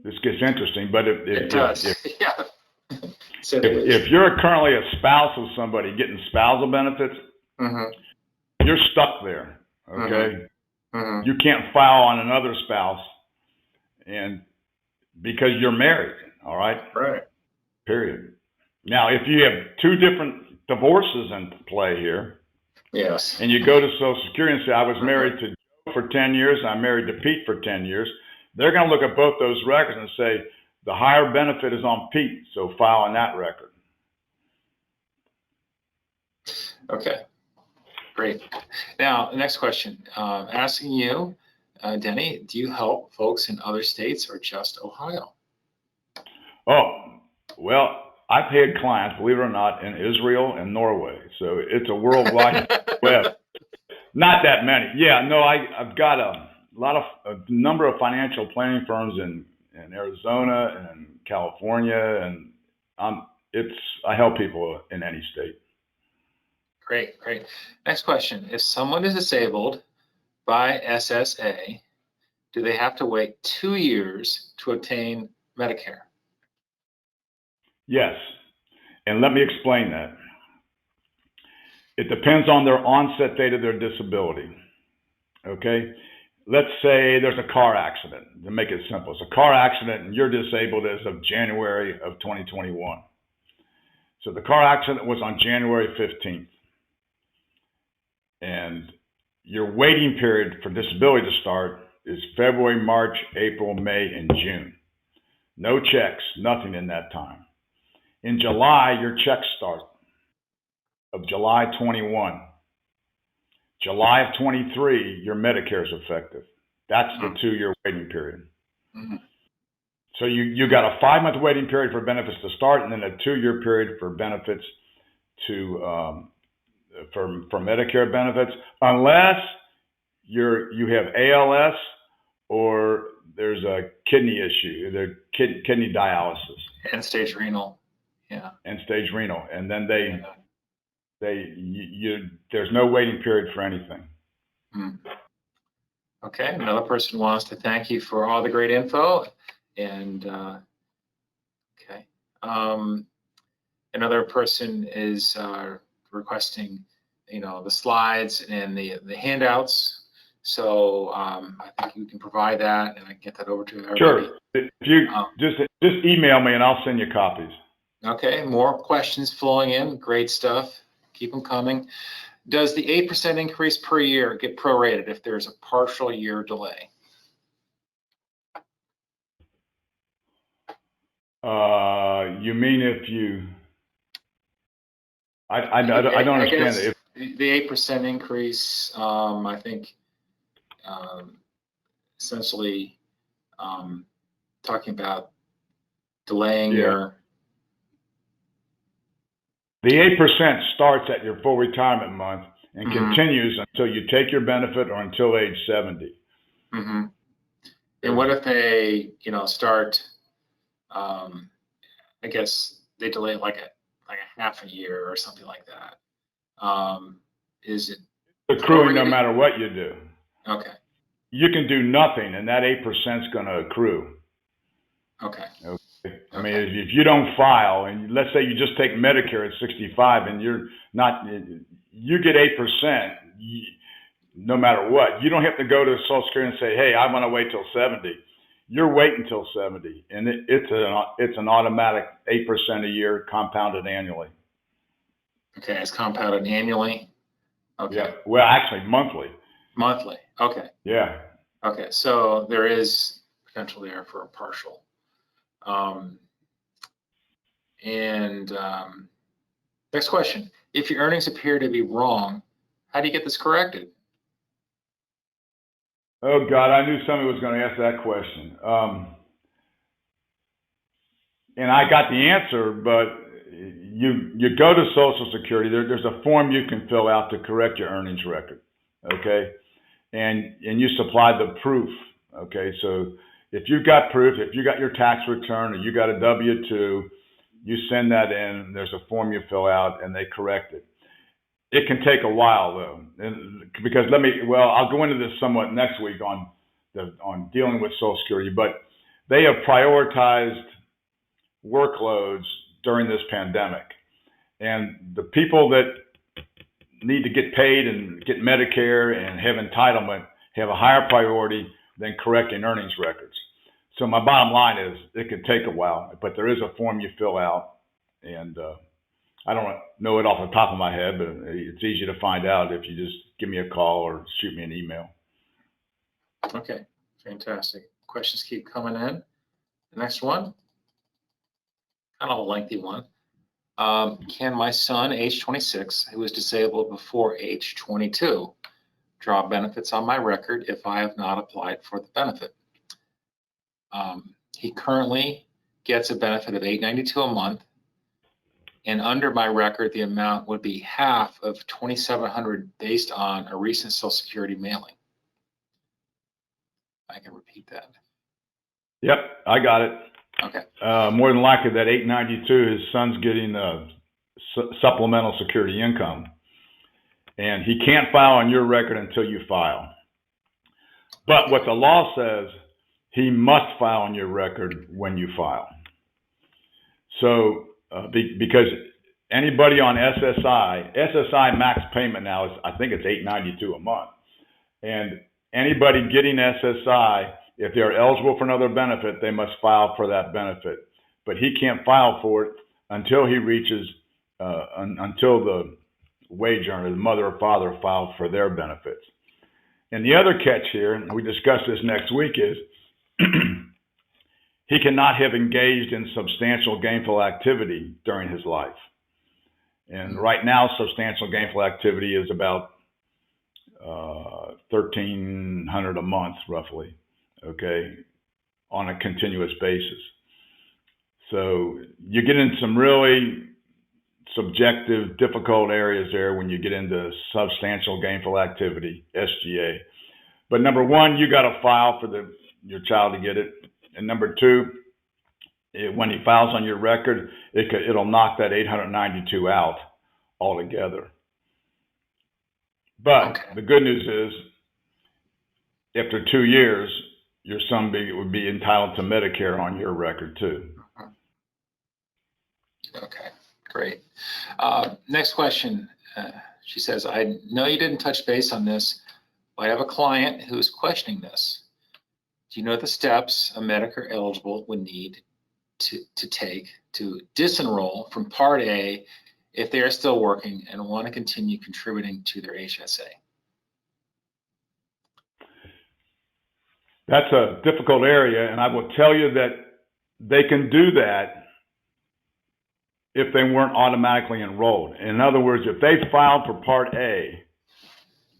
B: this gets interesting, but
A: It does. Yeah.
B: if you're currently a spouse of somebody getting spousal benefits, you're stuck there, okay? You can't file on another spouse, and because you're married, all right?
A: Right.
B: Period. Now, if you have two different divorces in play here,
A: yes,
B: and you go to Social Security and say, I was married to Joe for 10 years, and I'm married to Pete for 10 years, they're going to look at both those records and say, the higher benefit is on Pete, so file on that record.
A: Okay, great. Now, the next question, asking you, Denny, do you help folks in other states or just Ohio?
B: Oh, well, I've had clients, believe it or not, in Israel and Norway, so it's a worldwide web. Not that many. Yeah, no, I've got a number of financial planning firms in Arizona and California, and I help people in any state.
A: Great, great. Next question. If someone is disabled by SSA, do they have to wait 2 years to obtain Medicare?
B: Yes, and let me explain that. It depends on their onset date of their disability, okay? Let's say there's a car accident, to make it simple. It's a car accident and you're disabled as of January of 2021. So the car accident was on January 15th. And your waiting period for disability to start is February, March, April, May, and June. No checks, nothing in that time. In July, your checks start of July 21. July of 23, your Medicare is effective. That's the 2-year waiting period. So you got a 5-month waiting period for benefits to start, and then a 2-year period for benefits to for Medicare benefits, unless you have ALS or there's a kidney issue, the kidney dialysis,
A: End-stage renal. Yeah.
B: End-stage renal, and then there's no waiting period for anything.
A: Okay, another person wants to thank you for all the great info, and okay, another person is requesting, the slides and the handouts. So I think you can provide that, and I can get that over to everybody.
B: Sure. If you just email me, and I'll send you copies.
A: Okay, more questions flowing in. Great stuff. Keep them coming. Does the 8% increase per year get prorated if there's a partial year delay?
B: You mean if you? I don't understand it.
A: The 8% increase, I think, essentially talking about delaying your.
B: The 8% starts at your full retirement month and continues until you take your benefit or until age 70.
A: Mm-hmm. And what if they, start? I guess they delay like a half a year or something like that. Is it
B: accruing no matter what you do?
A: Okay.
B: You can do nothing, and that 8% is going to accrue.
A: Okay.
B: I mean, if you don't file, and let's say you just take Medicare at 65, and you're not, you get 8%, no matter what. You don't have to go to Social Security and say, "Hey, I want to wait till 70." You're waiting till 70, and it's an automatic 8% a year, compounded annually.
A: Okay, it's compounded annually. Okay.
B: Yeah. Well, actually, monthly.
A: Monthly. Okay.
B: Yeah.
A: Okay, so there is potential there for a partial. Next question. If your earnings appear to be wrong, how do you get this corrected?
B: Oh, God, I knew somebody was going to ask that question. And I got the answer, but you go to Social Security. There's a form you can fill out to correct your earnings record, okay? And you supply the proof, okay? So if you've got proof, if you got your tax return or you got a W-2, you send that in. There's a form you fill out, and they correct it. It can take a while though, because I'll go into this somewhat next week on dealing with Social Security, but they have prioritized workloads during this pandemic, and the people that need to get paid and get Medicare and have entitlement have a higher priority than correcting earnings records. So my bottom line is it could take a while, but there is a form you fill out, and I don't know it off the top of my head, but it's easy to find out if you just give me a call or shoot me an email.
A: Okay, fantastic. Questions keep coming in. The next one, kind of a lengthy one. Can my son, age 26, who was disabled before age 22, draw benefits on my record if I have not applied for the benefit? He currently gets a benefit of $892 a month. And under my record, the amount would be half of $2,700 based on a recent Social Security mailing. I can repeat that.
B: Yep, I got it.
A: Okay.
B: More than likely, that $892, his son's getting supplemental security income, and he can't file on your record until you file. But what the law says, he must file on your record when you file. So. Because anybody on SSI max payment now is, I think it's $892 a month. And anybody getting SSI, if they're eligible for another benefit, they must file for that benefit. But he can't file for it until he reaches, until the wage earner, the mother or father, file for their benefits. And the other catch here, and we discuss this next week, is he cannot have engaged in substantial gainful activity during his life. And right now, substantial gainful activity is about $1,300 a month, roughly, okay, on a continuous basis. So you get into some really subjective, difficult areas there when you get into substantial gainful activity, SGA. But number one, you got to file for your child to get it. And number two, when he files on your record, it'll knock that $892 out altogether. But the good news is, after 2 years, your son would be entitled to Medicare on your record too.
A: Okay, great. Next question. She says, I know you didn't touch base on this, but I have a client who is questioning this. Do you know the steps a Medicare eligible would need to take to disenroll from Part A if they are still working and want to continue contributing to their HSA?
B: That's a difficult area, and I will tell you that they can do that if they weren't automatically enrolled. In other words, if they filed for Part A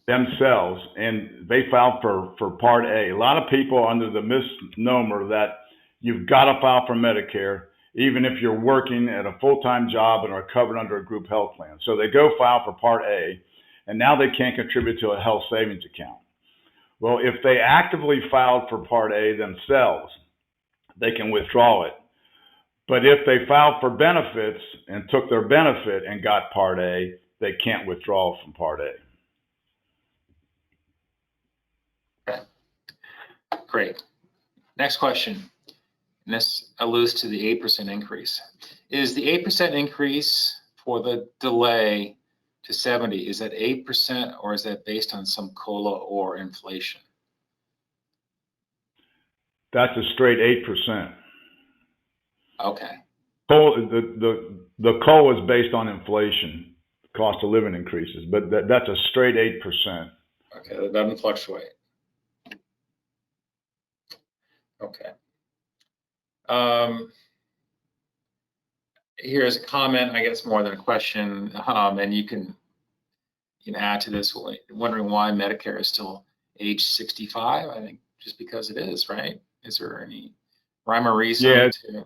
B: themselves and they filed for Part A, a lot of people are under the misnomer that you've got to file for Medicare, even if you're working at a full-time job and are covered under a group health plan. So they go file for Part A, and now they can't contribute to a health savings account. Well, if they actively filed for Part A themselves, they can withdraw it. But if they filed for benefits and took their benefit and got Part A, they can't withdraw from Part A.
A: Okay, great. Next question. And this alludes to the 8% increase. Is the 8% increase for the delay to 70, is that 8% or is that based on some COLA or inflation?
B: That's a straight 8%.
A: Okay.
B: The COLA is based on inflation, cost of living increases, but that's a straight 8%.
A: Okay, that doesn't fluctuate. Okay. Here's a comment, I guess more than a question, and you can add to this, wondering why Medicare is still age 65. I think just because it is, right? Is there any rhyme or reason to?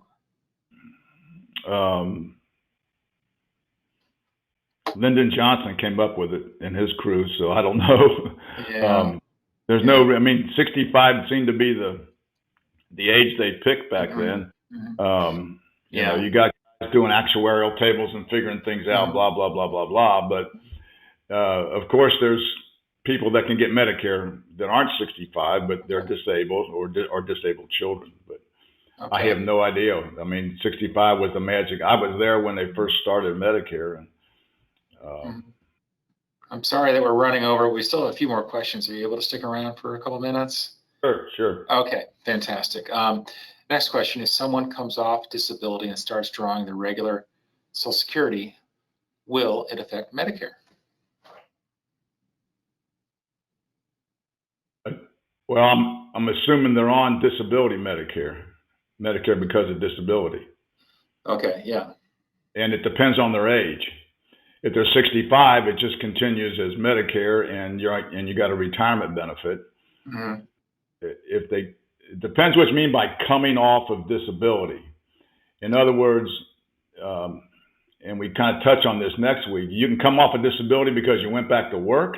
B: Lyndon Johnson came up with it in his crew, so I don't know.
A: Yeah.
B: There's no, I mean, 65 seemed to be the age they picked back then.
A: Mm-hmm.
B: You know, you got guys doing actuarial tables and figuring things out, blah, blah, blah, blah, blah. But of course, there's people that can get Medicare that aren't 65, but they're disabled or disabled children. But I have no idea. I mean, 65 was the magic. I was there when they first started Medicare. And,
A: I'm sorry that we're running over. We still have a few more questions. Are you able to stick around for a couple minutes?
B: Sure.
A: Okay, fantastic. Next question is, someone comes off disability and starts drawing the regular Social Security. Will it affect Medicare?
B: Well, I'm assuming they're on disability Medicare because of disability.
A: Okay, yeah.
B: And it depends on their age. If they're 65, it just continues as Medicare, and you got a retirement benefit.
A: Mm-hmm.
B: It depends what you mean by coming off of disability. In other words, and we kind of touch on this next week, you can come off of disability because you went back to work,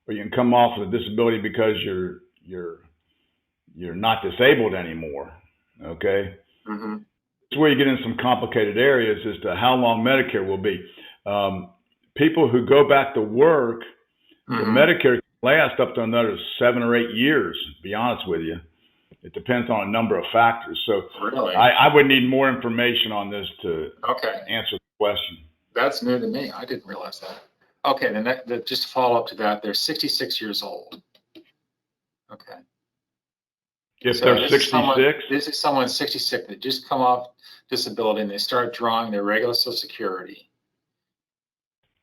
B: or you can come off of disability because you're not disabled anymore. Okay.
A: Mm-hmm.
B: It's where you get in some complicated areas as to how long Medicare will be. People who go back to work, the Medicare can last up to another 7 or 8 years, to be honest with you. It depends on a number of factors. So
A: really?
B: I would need more information on this to answer the question.
A: That's new to me. I didn't realize that. Okay, then just to follow up to that, they're 66 years old. Okay.
B: If they're 66?
A: This is someone 66 that just come off disability and they start drawing their regular Social Security.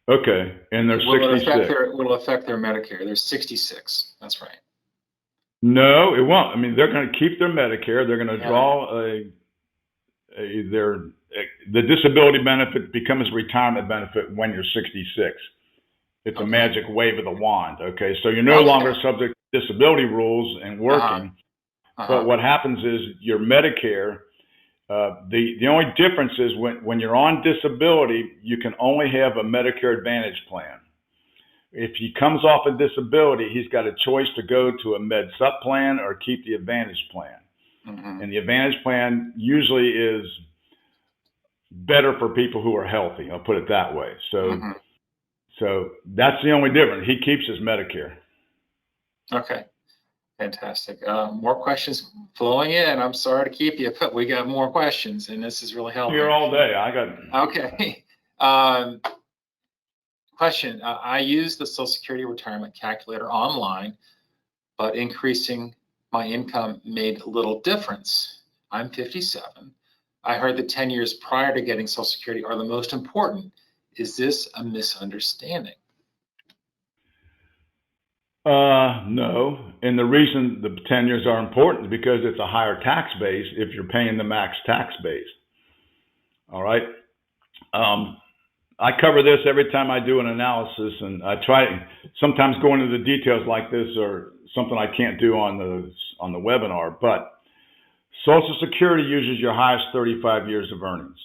B: Okay, and they're 66.
A: Will it affect their Medicare? They're 66. That's right.
B: No, it won't. I mean, they're going to keep their Medicare. They're going to draw the disability benefit becomes a retirement benefit when you're 66. It's a magic wave of the wand. Okay, so you're no longer subject to disability rules and working. But what happens is your Medicare. The only difference is when you're on disability, you can only have a Medicare Advantage plan. If he comes off a disability, he's got a choice to go to a Med Sup plan or keep the Advantage plan. And the Advantage plan usually is better for people who are healthy. I'll put it that way. So that's the only difference. He keeps his Medicare. Okay.
A: Fantastic. More questions flowing in. I'm sorry to keep you, but we got more questions, and this is really helpful.
B: Here all day. I got.
A: Okay. Question. I use the Social Security retirement calculator online, but increasing my income made little difference. I'm 57. I heard the 10 years prior to getting Social Security are the most important. Is this a misunderstanding?
B: No. And the reason the 10 years are important is because it's a higher tax base if you're paying the max tax base. All right. I cover this every time I do an analysis, and I try sometimes going into the details like this or something I can't do on the webinar, but Social Security uses your highest 35 years of earnings.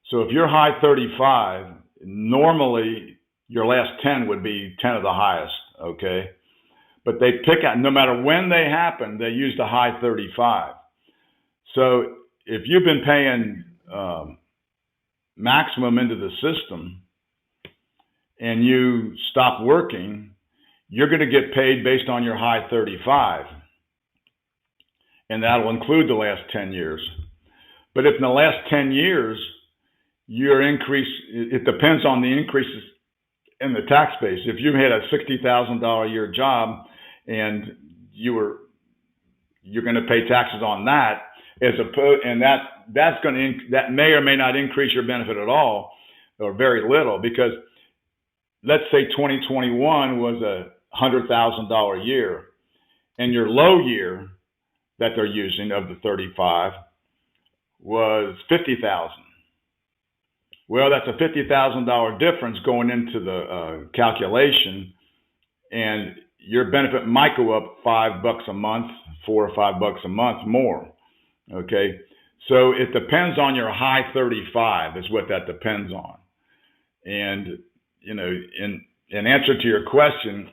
B: So if you're high 35, normally your last 10 would be 10 of the highest, okay? But they pick out, no matter when they happen, they use the high 35. So if you've been paying maximum into the system and you stop working, you're going to get paid based on your high 35. And that'll include the last 10 years. But if in the last 10 years, your increase, it depends on the increases in the tax base. If you had a $60,000 a year job and you're going to pay taxes on that, and that may or may not increase your benefit at all, or very little, because let's say 2021 was a $100,000 year, and your low year that they're using of the 35 was 50,000. Well, that's a $50,000 difference going into the calculation, and your benefit might go up $5 a month, $4 or $5 a month more. Okay, so it depends on your high 35 is what that depends on. And in answer to your question,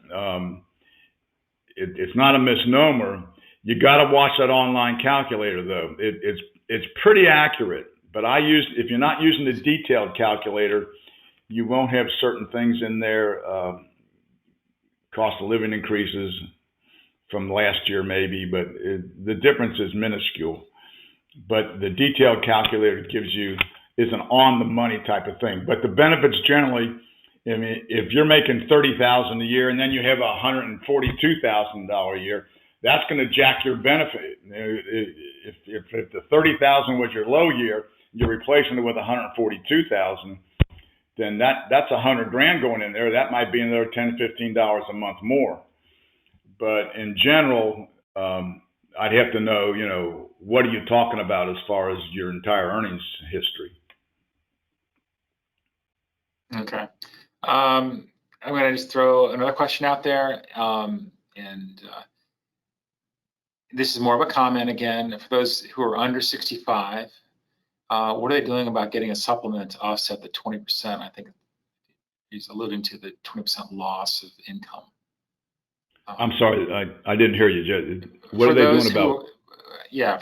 B: it's not a misnomer. You got to watch that online calculator though. It's pretty accurate. But if you're not using the detailed calculator, you won't have certain things in there, cost of living increases from last year maybe, but the difference is minuscule. But the detailed calculator is an on the money type of thing. But the benefits generally, I mean, if you're making $30,000 a year and then you have $142,000 a year, that's going to jack your benefit. If the $30,000 was your low year, you're replacing it with $142,000, then that's $100,000 going in there. That might be another $10, $15 a month more. But in general, I'd have to know, what are you talking about as far as your entire earnings history?
A: Okay. I'm going to just throw another question out there. This is more of a comment again. For those who are under 65, what are they doing about getting a supplement to offset the 20%? I think he's alluding to the 20% loss of income.
B: I'm sorry, I didn't hear you, Jed. What are they doing about?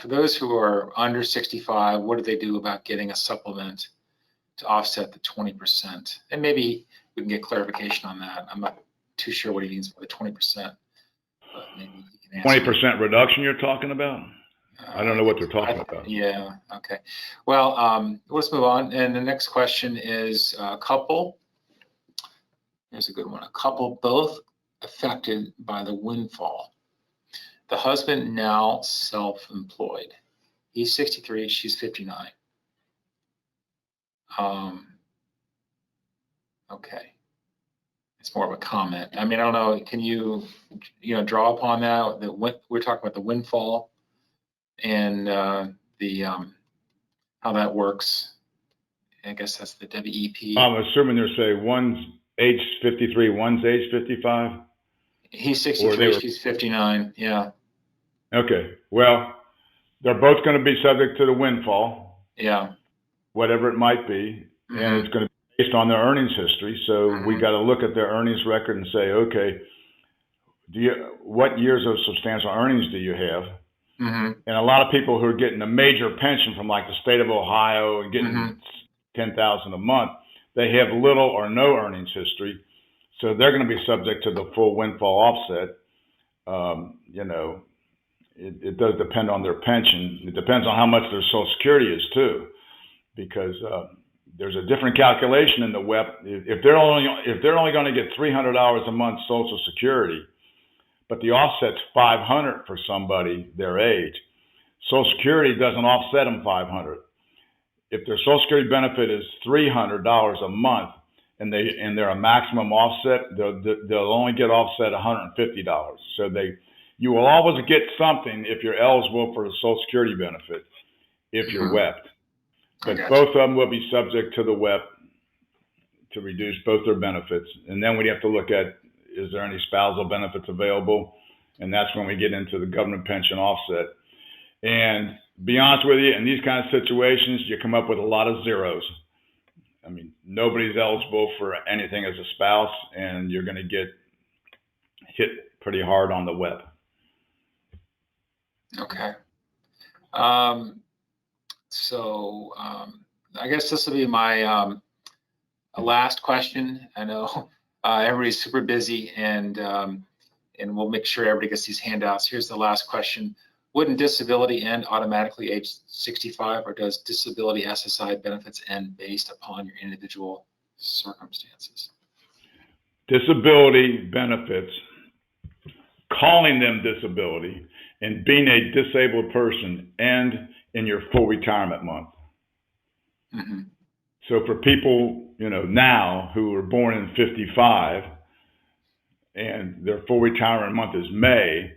A: For those who are under 65, what do they do about getting a supplement to offset the 20%? And maybe we can get clarification on that. I'm not too sure what he means by the 20%, but maybe you can answer.
B: 20% reduction you're talking about? I don't know what they're talking about.
A: Yeah, okay. Well, let's move on. And the next question is a couple. Here's a good one. A couple both affected by the windfall. The husband now self-employed. He's 63, she's 59. Okay. It's more of a comment. I mean, I don't know. Can you draw upon that? We're talking about the windfall and how that works. I guess that's the WEP.
B: I'm assuming they're saying one's age 53, one's age 55.
A: He's 63, she's 59. Yeah.
B: Okay. Well, they're both going to be subject to the windfall.
A: Yeah.
B: Whatever it might be. Mm-hmm. And it's going to be based on their earnings history. So mm-hmm. we got to look at their earnings record and say, okay, what years of substantial earnings do you have? Mm-hmm. And a lot of people who are getting a major pension from like the state of Ohio and getting mm-hmm. $10,000 a month, they have little or no earnings history. So they're going to be subject to the full windfall offset. It does depend on their pension. It depends on how much their Social Security is too, because there's a different calculation in the WEP. If they're only going to get $300 a month Social Security, but the offset's $500 for somebody their age, Social Security doesn't offset them $500. if their Social Security benefit is $300 a month and they're a maximum offset, they'll only get offset $150. So you will always get something if you're eligible for the Social Security benefit if you're WEP'd. But both of them will be subject to the WEP to reduce both their benefits. And then we have to look at, is there any spousal benefits available? And that's when we get into the government pension offset. And to be honest with you, in these kind of situations, you come up with a lot of zeros. I mean, nobody's eligible for anything as a spouse, and you're going to get hit pretty hard on the WEP.
A: Okay. I guess this will be my last question. I know everybody's super busy, and we'll make sure everybody gets these handouts. Here's the last question. Wouldn't disability end automatically age 65, or does disability SSI benefits end based upon your individual circumstances?
B: Disability benefits, calling them disability and being a disabled person, end in your full retirement month.
A: Mm-hmm.
B: So for people, now who were born in 55 and their full retirement month is May,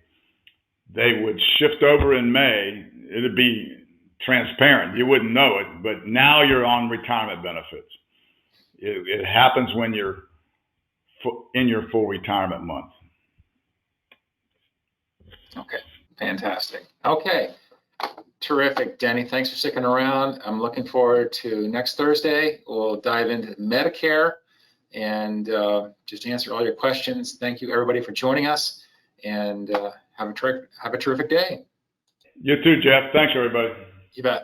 B: they would shift over in May. It'd be transparent. You wouldn't know it, but now you're on retirement benefits. It happens when you're in your full retirement month.
A: Okay, fantastic. Okay, terrific, Denny. Thanks for sticking around. I'm looking forward to next Thursday. We'll dive into Medicare and just answer all your questions. Thank you, everybody, for joining us, and have a terrific day.
B: You too, Jeff. Thanks, everybody.
A: You bet.